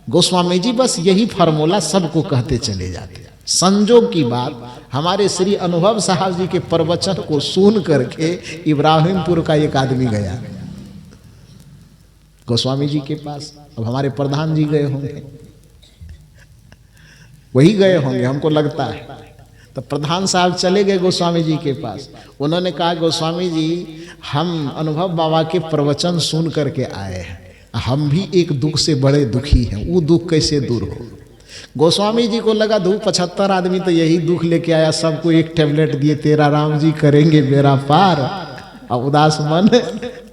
गोस्वामी जी बस यही फार्मूला सबको कहते चले जाते। संजोग की बात, हमारे श्री अनुभव साहब जी के प्रवचन को सुन करके इब्राहिमपुर का एक आदमी गया गोस्वामी जी के पास। अब हमारे प्रधान जी गए होंगे, वही गए होंगे हमको लगता है। तो प्रधान साहब चले गए गोस्वामी जी के पास। उन्होंने कहा गोस्वामी जी हम अनुभव बाबा के प्रवचन सुन करके आए हैं, हम भी एक दुख से बड़े दुखी हैं, वो दुख कैसे दूर हो। गोस्वामी जी को लगा 75 आदमी तो यही दुख लेके आया, सबको एक टेबलेट दिए, तेरा राम जी करेंगे बेड़ा पार, अब उदास मन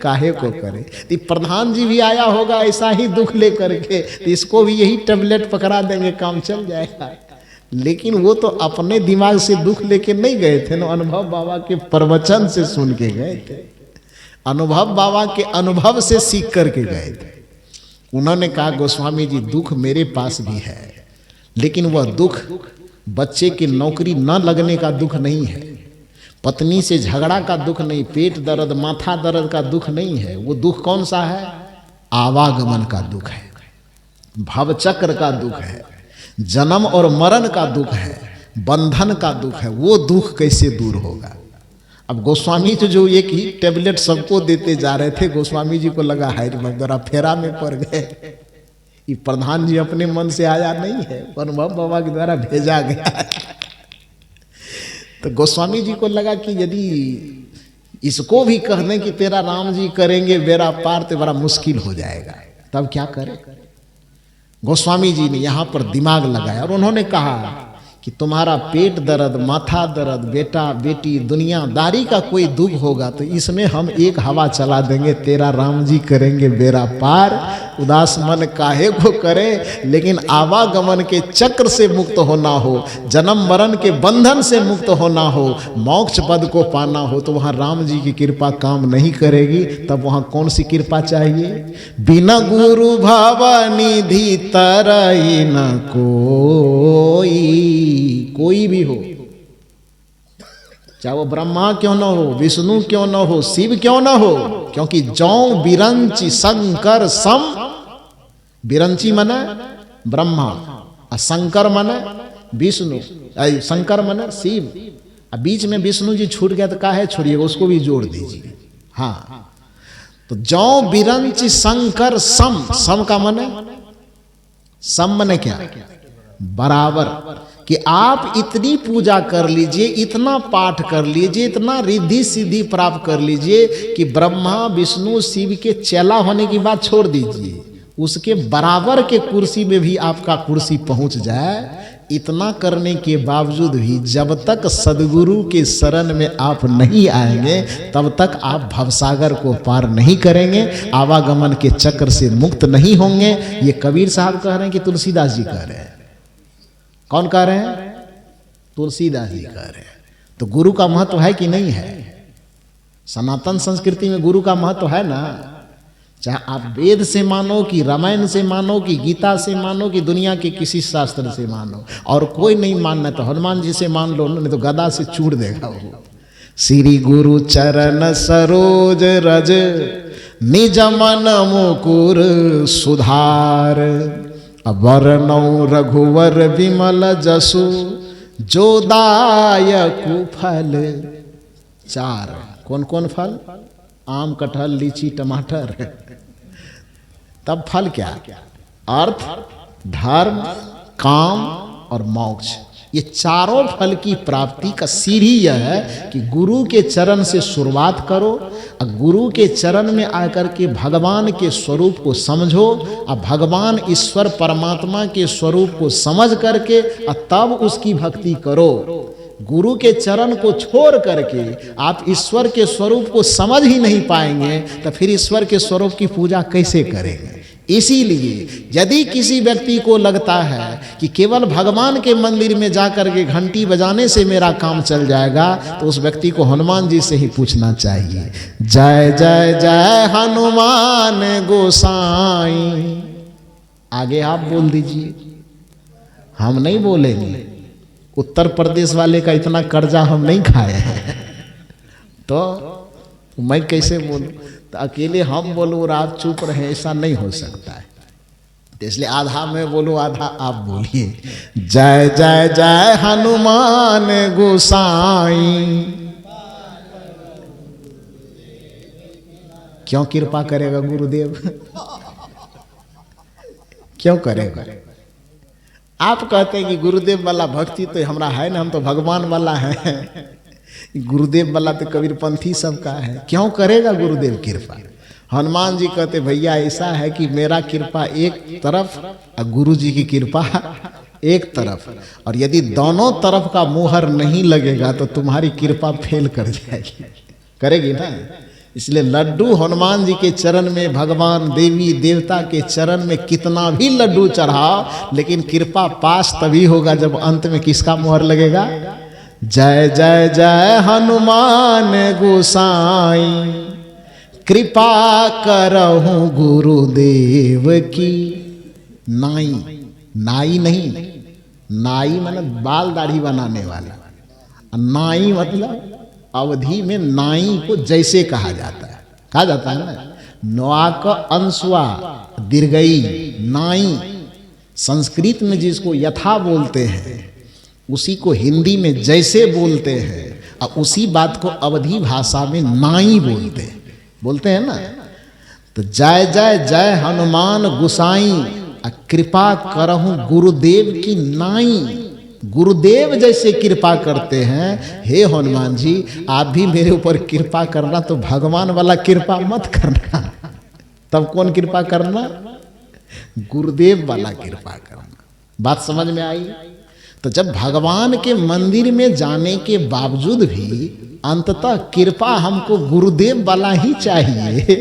काहे को करे। तो प्रधान जी भी आया होगा ऐसा ही दुख लेकर के, तो इसको भी यही टेबलेट पकड़ा देंगे, काम चल जाएगा। लेकिन वो तो अपने दिमाग से दुख लेके नहीं गए थे ना, अनुभव बाबा के प्रवचन से सुन के गए थे, अनुभव बाबा के अनुभव से सीख करके गए थे। उन्होंने कहा गोस्वामी जी दुख मेरे पास भी है, लेकिन वह दुख बच्चे की नौकरी न लगने का दुख नहीं है। पत्नी से झगड़ा का दुख नहीं, पेट दर्द माथा दर्द का दुख नहीं है। वो दुख कौन सा है? आवागमन का दुख है, भवचक्र का दुख है, जन्म और मरण का दुख है, बंधन का दुख है। वो दुख कैसे दूर होगा? अब गोस्वामी जो एक ही टेबलेट सबको देते जा रहे थे, गोस्वामी जी को लगा है जरा फेरा में पड़ गए। ये प्रधान जी अपने मन से आया नहीं है, अनुभव बाबा के द्वारा भेजा गया। तो गोस्वामी जी को लगा कि यदि इसको भी कह दें कि तेरा राम जी करेंगे बेड़ा पार, तो बड़ा मुश्किल हो जाएगा। तब क्या करें? गोस्वामी जी ने यहाँ पर दिमाग लगाया और उन्होंने कहा कि तुम्हारा पेट दर्द, माथा दर्द, बेटा बेटी, दुनियादारी का कोई दुख होगा तो इसमें हम एक हवा चला देंगे, तेरा राम जी करेंगे बेड़ा पार। उदास मन काहे को करे, लेकिन आवागमन के चक्र से मुक्त होना हो, जन्म मरण के बंधन से मुक्त होना हो, मोक्ष पद को पाना हो, तो वहाँ राम जी की कृपा काम नहीं करेगी। तब वहाँ कौन सी कृपा चाहिए? बिना गुरु भवनिधि तरई न कोई भी हो, चाहे वो ब्रह्मा क्यों न हो, विष्णु क्यों न हो, शिव क्यों न हो, क्योंकि जौ बिरंची शंकर सम, बिरंची मने ब्रह्मा और शंकर मने विष्णु, शंकर मने शिव, और बीच में विष्णु जी छूट गया तो काहे छोड़िएगा, उसको भी जोड़ दीजिए। हाँ, तो जौ बिरंची शंकर सम, सम का मने, सम मने क्या? बराबर। कि आप इतनी पूजा कर लीजिए, इतना पाठ कर लीजिए, इतना रिद्धि सिद्धि प्राप्त कर लीजिए कि ब्रह्मा विष्णु शिव के चेला होने की बात छोड़ दीजिए, उसके बराबर के कुर्सी में भी आपका कुर्सी पहुंच जाए। इतना करने के बावजूद भी जब तक सदगुरु के शरण में आप नहीं आएंगे, तब तक आप भवसागर को पार नहीं करेंगे, आवागमन के चक्र से मुक्त नहीं होंगे। ये कबीर साहब कह रहे हैं कि तुलसीदास जी कह रहे हैं। कौन कह रहे हैं? तुलसीदास जी कह रहे हैं। तो गुरु का महत्व है कि नहीं है? सनातन संस्कृति में गुरु का महत्व है ना। चाहे आप वेद से मानो कि रामायण से मानो कि गीता से मानो कि दुनिया के किसी शास्त्र से मानो, और कोई नहीं मानना तो हनुमान जी से मान लो, नहीं तो गदा से चूड़ देगा वो। श्री गुरु चरण सरोज रज निज मन मुकुर सुधार, वरनौ रघुवर विमल जसु जो दायकु फल चार। कौन कौन फल? आम, कटहल, लीची, टमाटर। तब फल क्या? अर्थ, धर्म, काम और मोक्ष। ये चारों फल की प्राप्ति का सीढ़ी यह है कि गुरु के चरण से शुरुआत करो, और गुरु के चरण में आकर के भगवान के स्वरूप को समझो, और भगवान ईश्वर परमात्मा के स्वरूप को समझ करके और तब उसकी भक्ति करो। गुरु के चरण को छोड़ करके आप ईश्वर के स्वरूप को समझ ही नहीं पाएंगे, तो फिर ईश्वर के स्वरूप की पूजा कैसे करेंगे? इसीलिए यदि किसी व्यक्ति को लगता है कि केवल भगवान के मंदिर में जाकर के घंटी बजाने से मेरा काम चल जाएगा, तो उस व्यक्ति को हनुमान जी से ही पूछना चाहिए। जय जय जय हनुमान गोसाई। आगे आप बोल दीजिए, हम नहीं बोलेंगे। उत्तर प्रदेश वाले का इतना कर्जा हम नहीं खाए हैं, तो मैं कैसे बोलूं? तो अकेले हम बोलो और आप चुप रहे, ऐसा नहीं हो सकता है। तो इसलिए आधा मैं बोलूं, आधा आप बोलिए। जय जय जय हनुमान गोसाई। क्यों कृपा करेगा गुरुदेव? क्यों करेगा? आप कहते हैं कि गुरुदेव वाला भक्ति तो हमारा है ना, हम तो भगवान वाला है। गुरुदेव वाला तो कबीरपंथी सबका है। क्यों करेगा गुरुदेव कृपा? हनुमान जी कहते भैया ऐसा है कि मेरा कृपा एक तरफ और गुरु जी की कृपा एक तरफ, और यदि दोनों तरफ का मुहर नहीं लगेगा तो तुम्हारी कृपा फेल कर जाएगी। करेगी ना? इसलिए लड्डू हनुमान जी के चरण में, भगवान देवी देवता के चरण में कितना भी लड्डू चढ़ाओ, लेकिन कृपा पास तभी होगा जब अंत में किसका मुहर लगेगा? जय जय जय हनुमान गोसाई, कृपा करहु गुरुदेव की। नाई, नाई नहीं, नाई मतलब बाल दाढ़ी बनाने वाला, नाई मतलब अवधि में नाई को जैसे कहा जाता है ना, नवा का अंशवा दीर्घई नाई। संस्कृत में जिसको यथा बोलते हैं उसी को हिंदी में जैसे बोलते हैं, और उसी बात को अवधी भाषा में नाई बोलते हैं ना। तो जय जय जय हनुमान गुसाई, कृपा करहूं गुरुदेव की नाई। गुरुदेव जैसे कृपा करते हैं, हे हनुमान जी आप भी मेरे ऊपर कृपा करना, तो भगवान वाला कृपा मत करना। तब कौन कृपा करना? गुरुदेव वाला कृपा करना। बात समझ में आई? तो जब भगवान के मंदिर में जाने के बावजूद भी अंततः कृपा हमको गुरुदेव वाला ही चाहिए,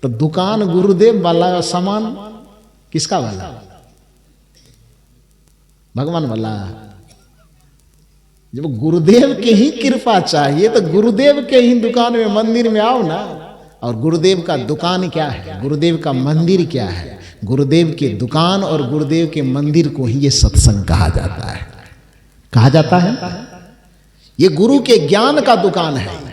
तो दुकान गुरुदेव वाला, सामान किसका वाला? भगवान वाला। जब गुरुदेव के ही कृपा चाहिए तो गुरुदेव के ही दुकान में मंदिर में आओ ना। और गुरुदेव का दुकान क्या है, गुरुदेव का मंदिर क्या है? गुरुदेव के दुकान और गुरुदेव के मंदिर को ही ये सत्संग कहा जाता है। कहा जाता है ये गुरु के ज्ञान का दुकान है।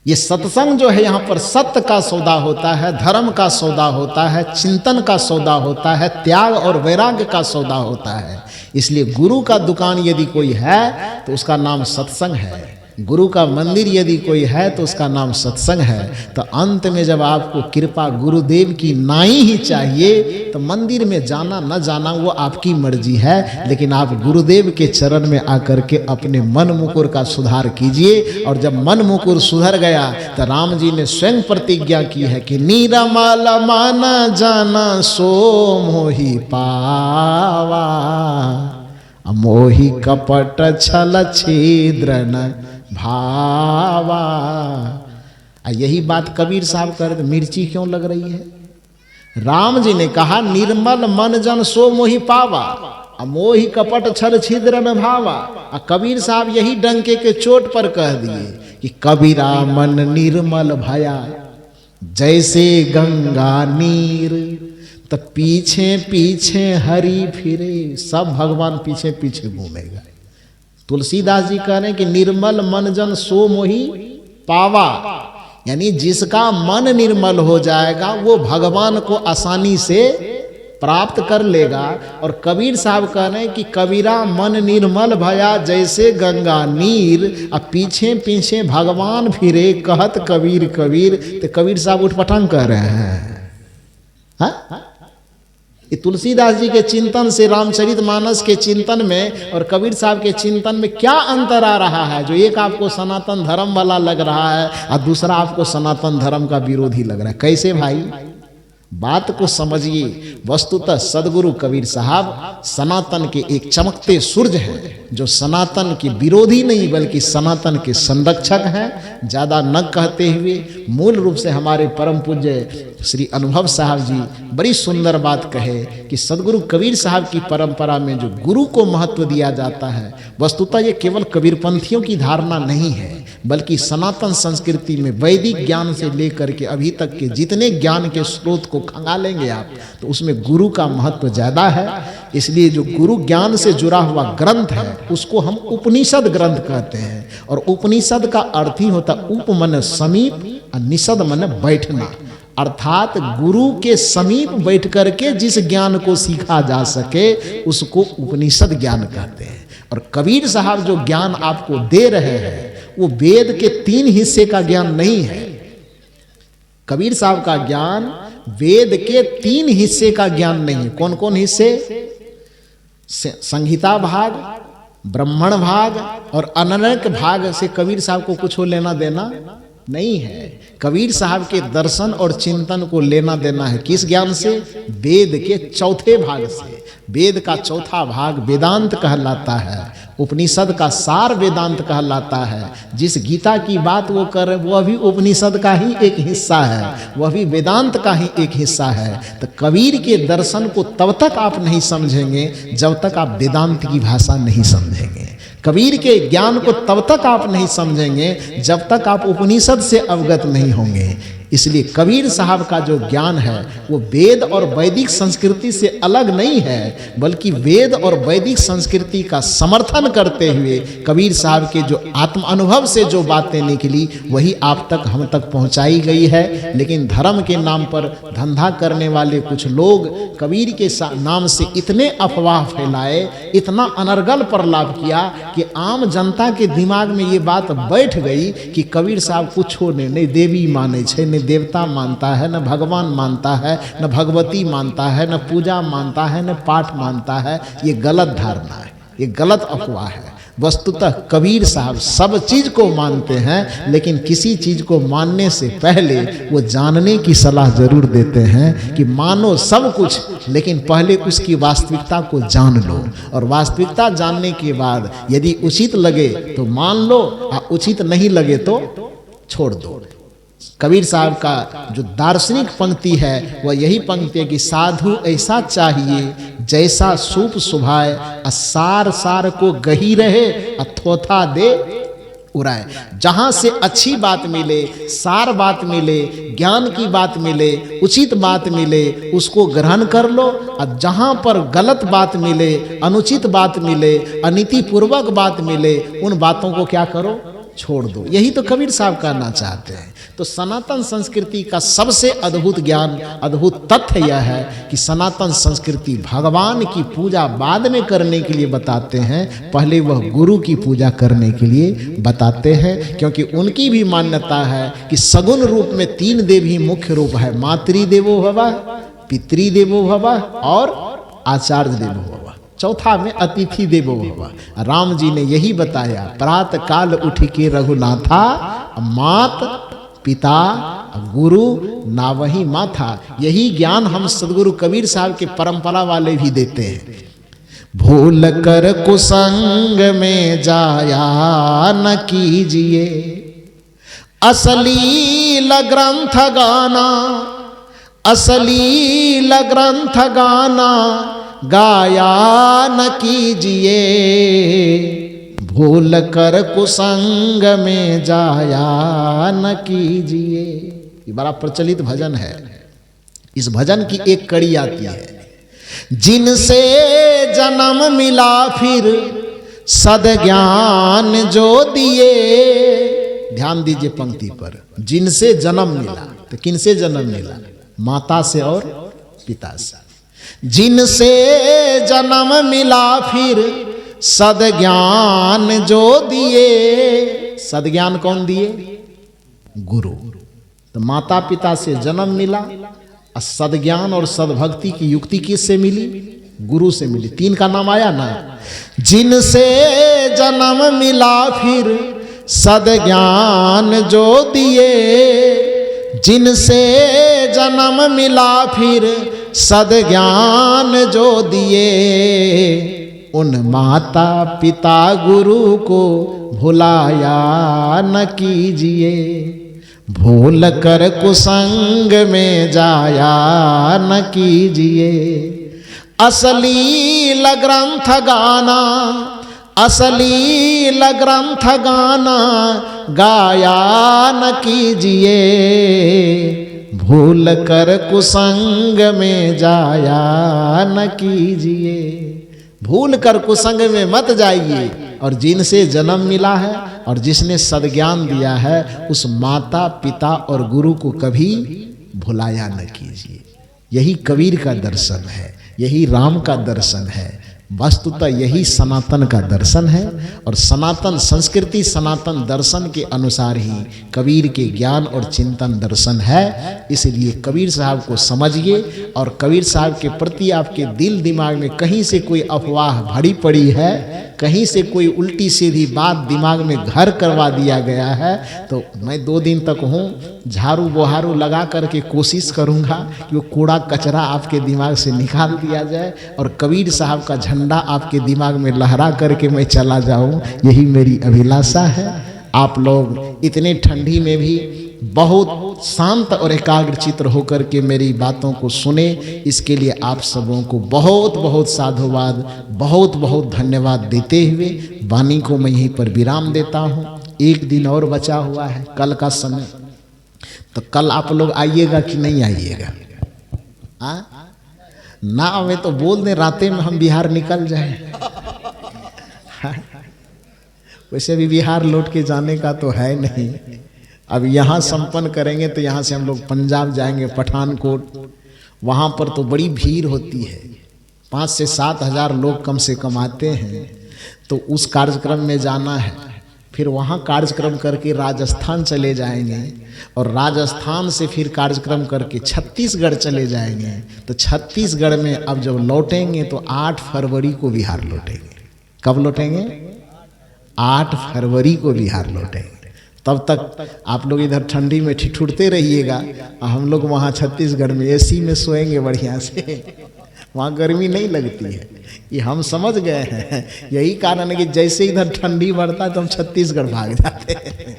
ये सत्संग जो है यहाँ पर सत्य का सौदा होता है, धर्म का सौदा होता है, चिंतन का सौदा होता है, त्याग और वैराग्य का सौदा होता है। इसलिए गुरु का दुकान यदि कोई है तो उसका नाम सत्संग है। गुरु का मंदिर यदि कोई है तो उसका नाम सत्संग है। तो अंत में जब आपको कृपा गुरुदेव की नाई ही चाहिए तो मंदिर में जाना न जाना वो आपकी मर्जी है, लेकिन आप गुरुदेव के चरण में आकर के अपने मन मुकुर का सुधार कीजिए। और जब मन मुकुर सुधर गया तो राम जी ने स्वयं प्रतिज्ञा की है कि निरमल माना जाना सो मोहि पावा, मोहि कपट छल छिद्र न भावा। यही बात कबीर साहब कर रहे, मिर्ची क्यों लग रही है? राम जी ने कहा निर्मल मन जन सो मोहि पावा, मोहि कपट छल छिद्र न भावा। कबीर साहब यही डंके के चोट पर कह दिए कि कबीरा मन निर्मल भया जैसे गंगा नीर, तो पीछे पीछे हरि फिरे। सब भगवान पीछे पीछे घूमेगा। तुलसीदास जी कह रहे हैं कि निर्मल मन जन सो मोहि पावा, यानी जिसका मन निर्मल हो जाएगा वो भगवान को आसानी से प्राप्त कर लेगा। और कबीर साहब कह रहे हैं कि कबीरा मन निर्मल भया जैसे गंगा नीर, अब पीछे पीछे भगवान फिरे कहत कबीर कबीर। तो कबीर साहब उठपटांग कह रहे हैं। हाँ? ये तुलसीदास जी के चिंतन से रामचरितमानस के चिंतन में और कबीर साहब के चिंतन में क्या अंतर आ रहा है? जो एक आपको सनातन धर्म वाला लग रहा है और दूसरा आपको सनातन धर्म का विरोधी लग रहा है। कैसे भाई? बात को समझिए। वस्तुतः सदगुरु कबीर साहब सनातन के एक चमकते सूर्य हैं, जो सनातन के विरोधी नहीं बल्कि सनातन के संरक्षक हैं। ज़्यादा न कहते हुए मूल रूप से हमारे परम पूज्य श्री अनुभव साहब जी बड़ी सुंदर बात कहे कि सदगुरु कबीर साहब की परंपरा में जो गुरु को महत्व दिया जाता है, वस्तुतः ये केवल कबीरपंथियों की धारणा नहीं है, बल्कि सनातन संस्कृति में वैदिक ज्ञान से लेकर के अभी तक के जितने ज्ञान के स्रोत को खंगालेंगे आप, तो उसमें गुरु का महत्व ज़्यादा है। इसलिए जो गुरु ज्ञान से जुड़ा हुआ ग्रंथ है उसको हम उपनिषद ग्रंथ कहते हैं। और उपनिषद का अर्थ ही होता उप मन समीप और निषद मन बैठना, अर्थात गुरु के समीप बैठ करके जिस ज्ञान को सीखा जा सके उसको उपनिषद ज्ञान कहते हैं। और कबीर साहब जो ज्ञान आपको दे रहे हैं वो वेद के 3 हिस्से का ज्ञान नहीं है। कबीर साहब का ज्ञान वेद के 3 हिस्से का ज्ञान नहीं है। कौन कौन हिस्से? संहिता भाग, ब्राह्मण भाग और अनर्क भाग से कबीर साहब को कुछ लेना देना नहीं है। कबीर साहब के दर्शन और चिंतन को लेना देना है किस ज्ञान से? वेद के चौथे भाग से। वेद का चौथा भाग वेदांत कहलाता है। उपनिषद का सार वेदांत कहलाता है। जिस गीता की बात वो कर रहे वह भी उपनिषद का ही एक हिस्सा है, वह भी वेदांत का ही एक हिस्सा है। तो कबीर के दर्शन को तब तक आप नहीं समझेंगे जब तक आप वेदांत की भाषा नहीं समझेंगे। कबीर के ज्ञान को तब तक आप नहीं समझेंगे जब तक आप उपनिषद से अवगत नहीं होंगे। इसलिए कबीर साहब का जो ज्ञान है वो वेद और वैदिक संस्कृति से अलग नहीं है, बल्कि वेद और वैदिक संस्कृति का समर्थन करते हुए कबीर साहब के जो आत्म अनुभव से जो बातें निकली वही आप तक हम तक पहुंचाई गई है। लेकिन धर्म के नाम पर धंधा करने वाले कुछ लोग कबीर के नाम से इतने अफवाह फैलाए, इतना अनर्गल प्रलाप किया कि आम जनता के दिमाग में ये बात बैठ गई कि कबीर साहब कुछ हो नहीं देवी माने छे, न देवता मानता है, न भगवान मानता है, न भगवती मानता है, न पूजा मानता है, न पाठ मानता है। ये गलत धारणा है, ये गलत अफवाह है। वस्तुतः कबीर साहब सब चीज को मानते हैं, लेकिन किसी चीज को मानने से पहले वो जानने की सलाह जरूर देते हैं कि मानो सब कुछ, लेकिन पहले उसकी वास्तविकता को जान लो, और वास्तविकता जानने के बाद यदि उचित लगे तो मान लो, और उचित नहीं लगे तो छोड़ दो। कबीर साहब का जो दार्शनिक पंक्ति है वह यही पंक्ति है कि साधु ऐसा चाहिए जैसा सूप सुभाए, सार सार को गही रहे, अथोथा दे उड़ाए। जहां से अच्छी बात मिले, सार बात मिले, ज्ञान की बात मिले, उचित बात मिले, उसको ग्रहण कर लो, और जहां पर गलत बात मिले, अनुचित बात मिले, अनीतिपूर्वक बात मिले, उन बातों को क्या करो, छोड़ दो। यही तो कबीर साहब करना चाहते हैं। तो सनातन संस्कृति का सबसे अद्भुत ज्ञान, अद्भुत तथ्य यह है कि सनातन संस्कृति भगवान की पूजा बाद में करने के लिए बताते हैं, पहले वह गुरु की पूजा करने के लिए बताते हैं। क्योंकि उनकी भी मान्यता है कि सगुण रूप में तीन देव ही मुख्य रूप है, मातृदेवो भव, पितृदेवो भव और आचार्य देवो भव। चौथा में अतिथि देवो भव। राम जी ने यही बताया, प्रातः काल उठ के रघुनाथा, मात पिता गुरु ना वही माथा। यही ज्ञान हम सदगुरु कबीर साहब के परंपरा वाले भी देते हैं। भूल कर कुसंग में जाया न कीजिए, अश्लील ग्रंथ गाना, अश्लील ग्रंथ गाना गाया न कीजिए, भूल कर कुसंग में जाया न कीजिए। ये बड़ा प्रचलित भजन है। इस भजन की एक कड़ी आती है, जिनसे जन्म मिला फिर सद्ज्ञान जो दिए। ध्यान दीजिए पंक्ति पर, जिनसे जन्म मिला, तो किनसे जन्म मिला, माता से और पिता से। जिनसे जन्म मिला फिर सद्ज्ञान जो दिए। सद्ज्ञान कौन दिए, गुरु। तो माता पिता से जन्म मिला, और सद्ज्ञान और सद्भक्ति की युक्ति किससे मिली, गुरु से मिली। तीन का नाम आया ना। जिनसे जन्म मिला फिर सद्ज्ञान जो दिए, जिनसे जन्म मिला फिर सद्ज्ञान जो दिए, उन माता पिता गुरु को भुलाया न कीजिए, भूल कर कुसंग में जाया न कीजिए। अश्लील ग्रंथ गाना, अश्लील ग्रंथ गाना गाया न कीजिए, भूल कर कुसंग में जाया न कीजिए। भूल कर कुसंग में मत जाइए, और जिनसे जन्म मिला है और जिसने सद्ज्ञान दिया है उस माता पिता और गुरु को कभी भुलाया न कीजिए। यही कबीर का दर्शन है, यही राम का दर्शन है, वस्तुतः यही सनातन का दर्शन है। और सनातन संस्कृति, सनातन दर्शन के अनुसार ही कबीर के ज्ञान और चिंतन दर्शन है। इसलिए कबीर साहब को समझिए, और कबीर साहब के प्रति आपके दिल दिमाग में कहीं से कोई अफवाह भरी पड़ी है, कहीं से कोई उल्टी सीधी बात दिमाग में घर करवा दिया गया है, तो मैं 2 दिन तक हूँ, झाड़ू बोहारू लगा करके कोशिश करूँगा कि वो कूड़ा कचरा आपके दिमाग से निकाल दिया जाए, और कबीर साहब का झंडा आपके दिमाग में लहरा करके मैं चला जाऊँ। यही मेरी अभिलाषा है। आप लोग इतने ठंडी में भी बहुत शांत और एकाग्रचित्त होकर के मेरी बातों को सुने, इसके लिए आप सबों को बहुत बहुत साधुवाद, बहुत बहुत धन्यवाद देते हुए वाणी को मैं यहीं पर विराम देता हूँ। एक दिन और बचा हुआ है, कल का समय। तो कल आप लोग आइएगा कि नहीं आइएगा? ना आवे तो बोल दें रातें में हम बिहार निकल जाए। वैसे भी बिहार लौट के जाने का तो है नहीं। अब यहाँ संपन्न करेंगे तो यहाँ से हम लोग पंजाब जाएंगे, पठानकोट। वहाँ पर तो बड़ी भीड़ होती है, 5 से 7 हज़ार लोग कम से कम आते हैं। तो उस कार्यक्रम में जाना है, फिर वहाँ कार्यक्रम करके राजस्थान चले जाएंगे और राजस्थान से फिर कार्यक्रम करके छत्तीसगढ़ चले जाएंगे। तो छत्तीसगढ़ में अब जब लौटेंगे तो 8 फरवरी को बिहार लौटेंगे। कब लौटेंगे? 8 फरवरी को बिहार लौटेंगे। तब तक आप लोग इधर ठंडी में ठिठुरते रहिएगा और हम लोग वहाँ छत्तीसगढ़ में एसी में सोएंगे बढ़िया से। वहाँ गर्मी नहीं लगती है, ये हम समझ गए हैं। यही कारण है कि जैसे इधर ठंडी बढ़ता है तो हम छत्तीसगढ़ भाग जाते हैं।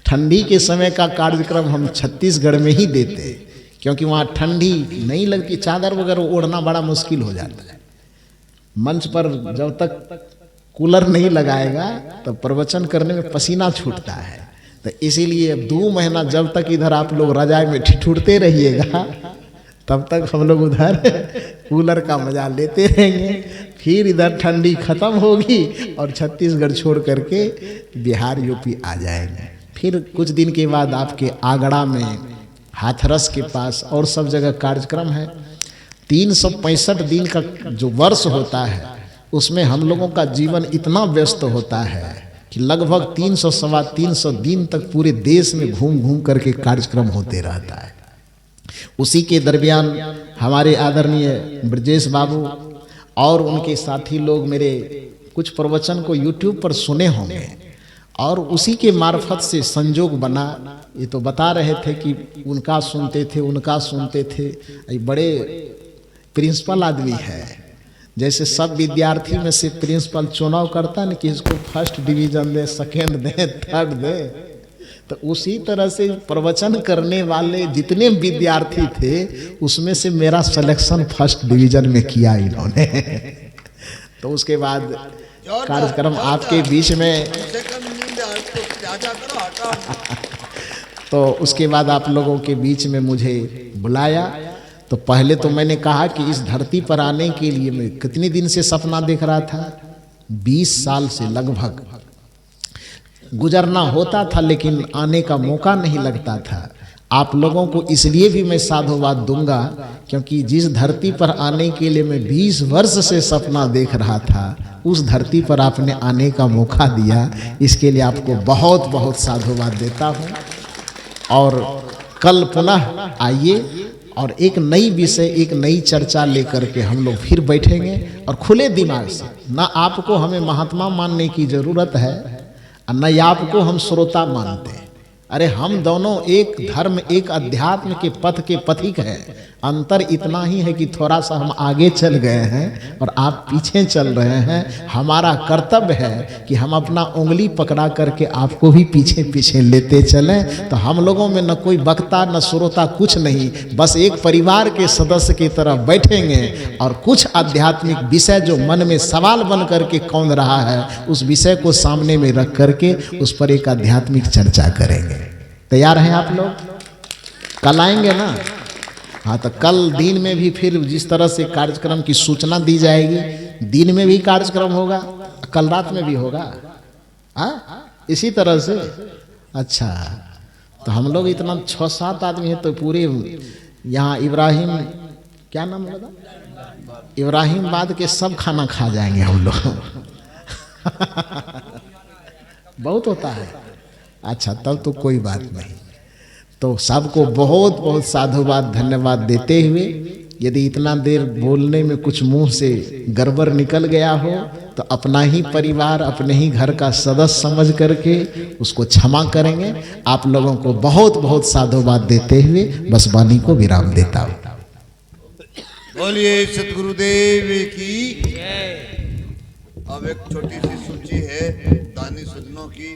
ठंडी के समय का कार्यक्रम हम छत्तीसगढ़ में ही देते हैं, क्योंकि वहाँ ठंडी नहीं लगती, चादर वगैरह ओढ़ना बड़ा मुश्किल हो जाता है। मंच पर जब तक कूलर नहीं लगाएगा तो प्रवचन करने में पसीना छूटता है। तो इसीलिए अब 2 महीना जब तक इधर आप लोग रजाई में ठिठुरते रहिएगा तब तक हम लोग उधर कूलर का मजा लेते रहेंगे। फिर इधर ठंडी खत्म होगी और छत्तीसगढ़ छोड़ करके बिहार यूपी आ जाएंगे। फिर कुछ दिन के बाद आपके आगरा में, हाथरस के पास और सब जगह कार्यक्रम है। 365 दिन का जो वर्ष होता है उसमें हम लोगों का जीवन इतना व्यस्त होता है कि लगभग 300 सवा 300 दिन तक पूरे देश में घूम घूम करके कार्यक्रम होते रहता है। उसी के दरमियान हमारे आदरणीय ब्रजेश बाबू और उनके साथी लोग मेरे कुछ प्रवचन को YouTube पर सुने होंगे और उसी के मार्फत से संजोग बना। ये तो बता रहे थे कि उनका सुनते थे, उनका सुनते थे। ये बड़े प्रिंसिपल आदमी है, जैसे सब विद्यार्थी में से प्रिंसिपल चुनाव करता ना कि इसको फर्स्ट डिवीजन दे, सेकेंड दे, थर्ड दे। तो उसी तरह से प्रवचन करने वाले जितने विद्यार्थी थे उसमें से मेरा सिलेक्शन फर्स्ट डिवीजन में किया इन्होंने। तो उसके बाद कार्यक्रम आपके बीच में तो उसके बाद आप लोगों के बीच में मुझे बुलाया। तो पहले तो मैंने कहा कि इस धरती पर आने के लिए मैं कितने दिन से सपना देख रहा था, 20 साल से लगभग गुजरना होता था, लेकिन आने का मौका नहीं लगता था। आप लोगों को इसलिए भी मैं साधुवाद दूंगा क्योंकि जिस धरती पर आने के लिए मैं 20 वर्ष से सपना देख रहा था, उस धरती पर आपने आने का मौका दिया। इसके लिए आपको बहुत बहुत साधुवाद देता हूँ। और कल पुनः आइए और एक नई विषय, एक नई चर्चा लेकर के हम लोग फिर बैठेंगे और खुले दिमाग से। ना आपको हमें महात्मा मानने की जरूरत है और न आपको हम श्रोता मानते हैं। अरे हम दोनों एक धर्म, एक अध्यात्म के पथ के पथिक हैं। अंतर इतना ही है कि थोड़ा सा हम आगे चल गए हैं और आप पीछे चल रहे हैं। हमारा कर्तव्य है कि हम अपना उंगली पकड़ा करके आपको भी पीछे पीछे लेते चलें। तो हम लोगों में न कोई वक्ता न श्रोता, कुछ नहीं, बस एक परिवार के सदस्य की तरह बैठेंगे और कुछ आध्यात्मिक विषय जो मन में सवाल बन करके कौन रहा है उस विषय को सामने में रख करके उस पर एक आध्यात्मिक चर्चा करेंगे। तैयार हैं आप लोग? कल आएंगे ना? हाँ, तो कल दिन में भी फिर जिस तरह से कार्यक्रम की सूचना दी जाएगी, दिन में भी कार्यक्रम होगा, कल रात में भी होगा। इसी तरह से। अच्छा, तो हम लोग इतना 6-7 आदमी हैं तो पूरे यहाँ इब्राहिम, क्या नाम लगा, इब्राहिमबाद के सब खाना खा जाएंगे हम लोग। बहुत होता है। अच्छा, तब तो कोई बात नहीं। तो सबको बहुत बहुत साधुवाद, धन्यवाद देते हुए, यदि इतना देर बोलने में कुछ मुंह से गड़बड़ निकल गया हो तो अपना ही परिवार, अपने ही घर का सदस्य समझ करके उसको क्षमा करेंगे। आप लोगों को बहुत बहुत साधुवाद देते हुए बस वाणी को विराम देता हूँ। बोलिए सतगुरुदेव की। अब एक छोटी सी सूची है दानी सज्जनों की।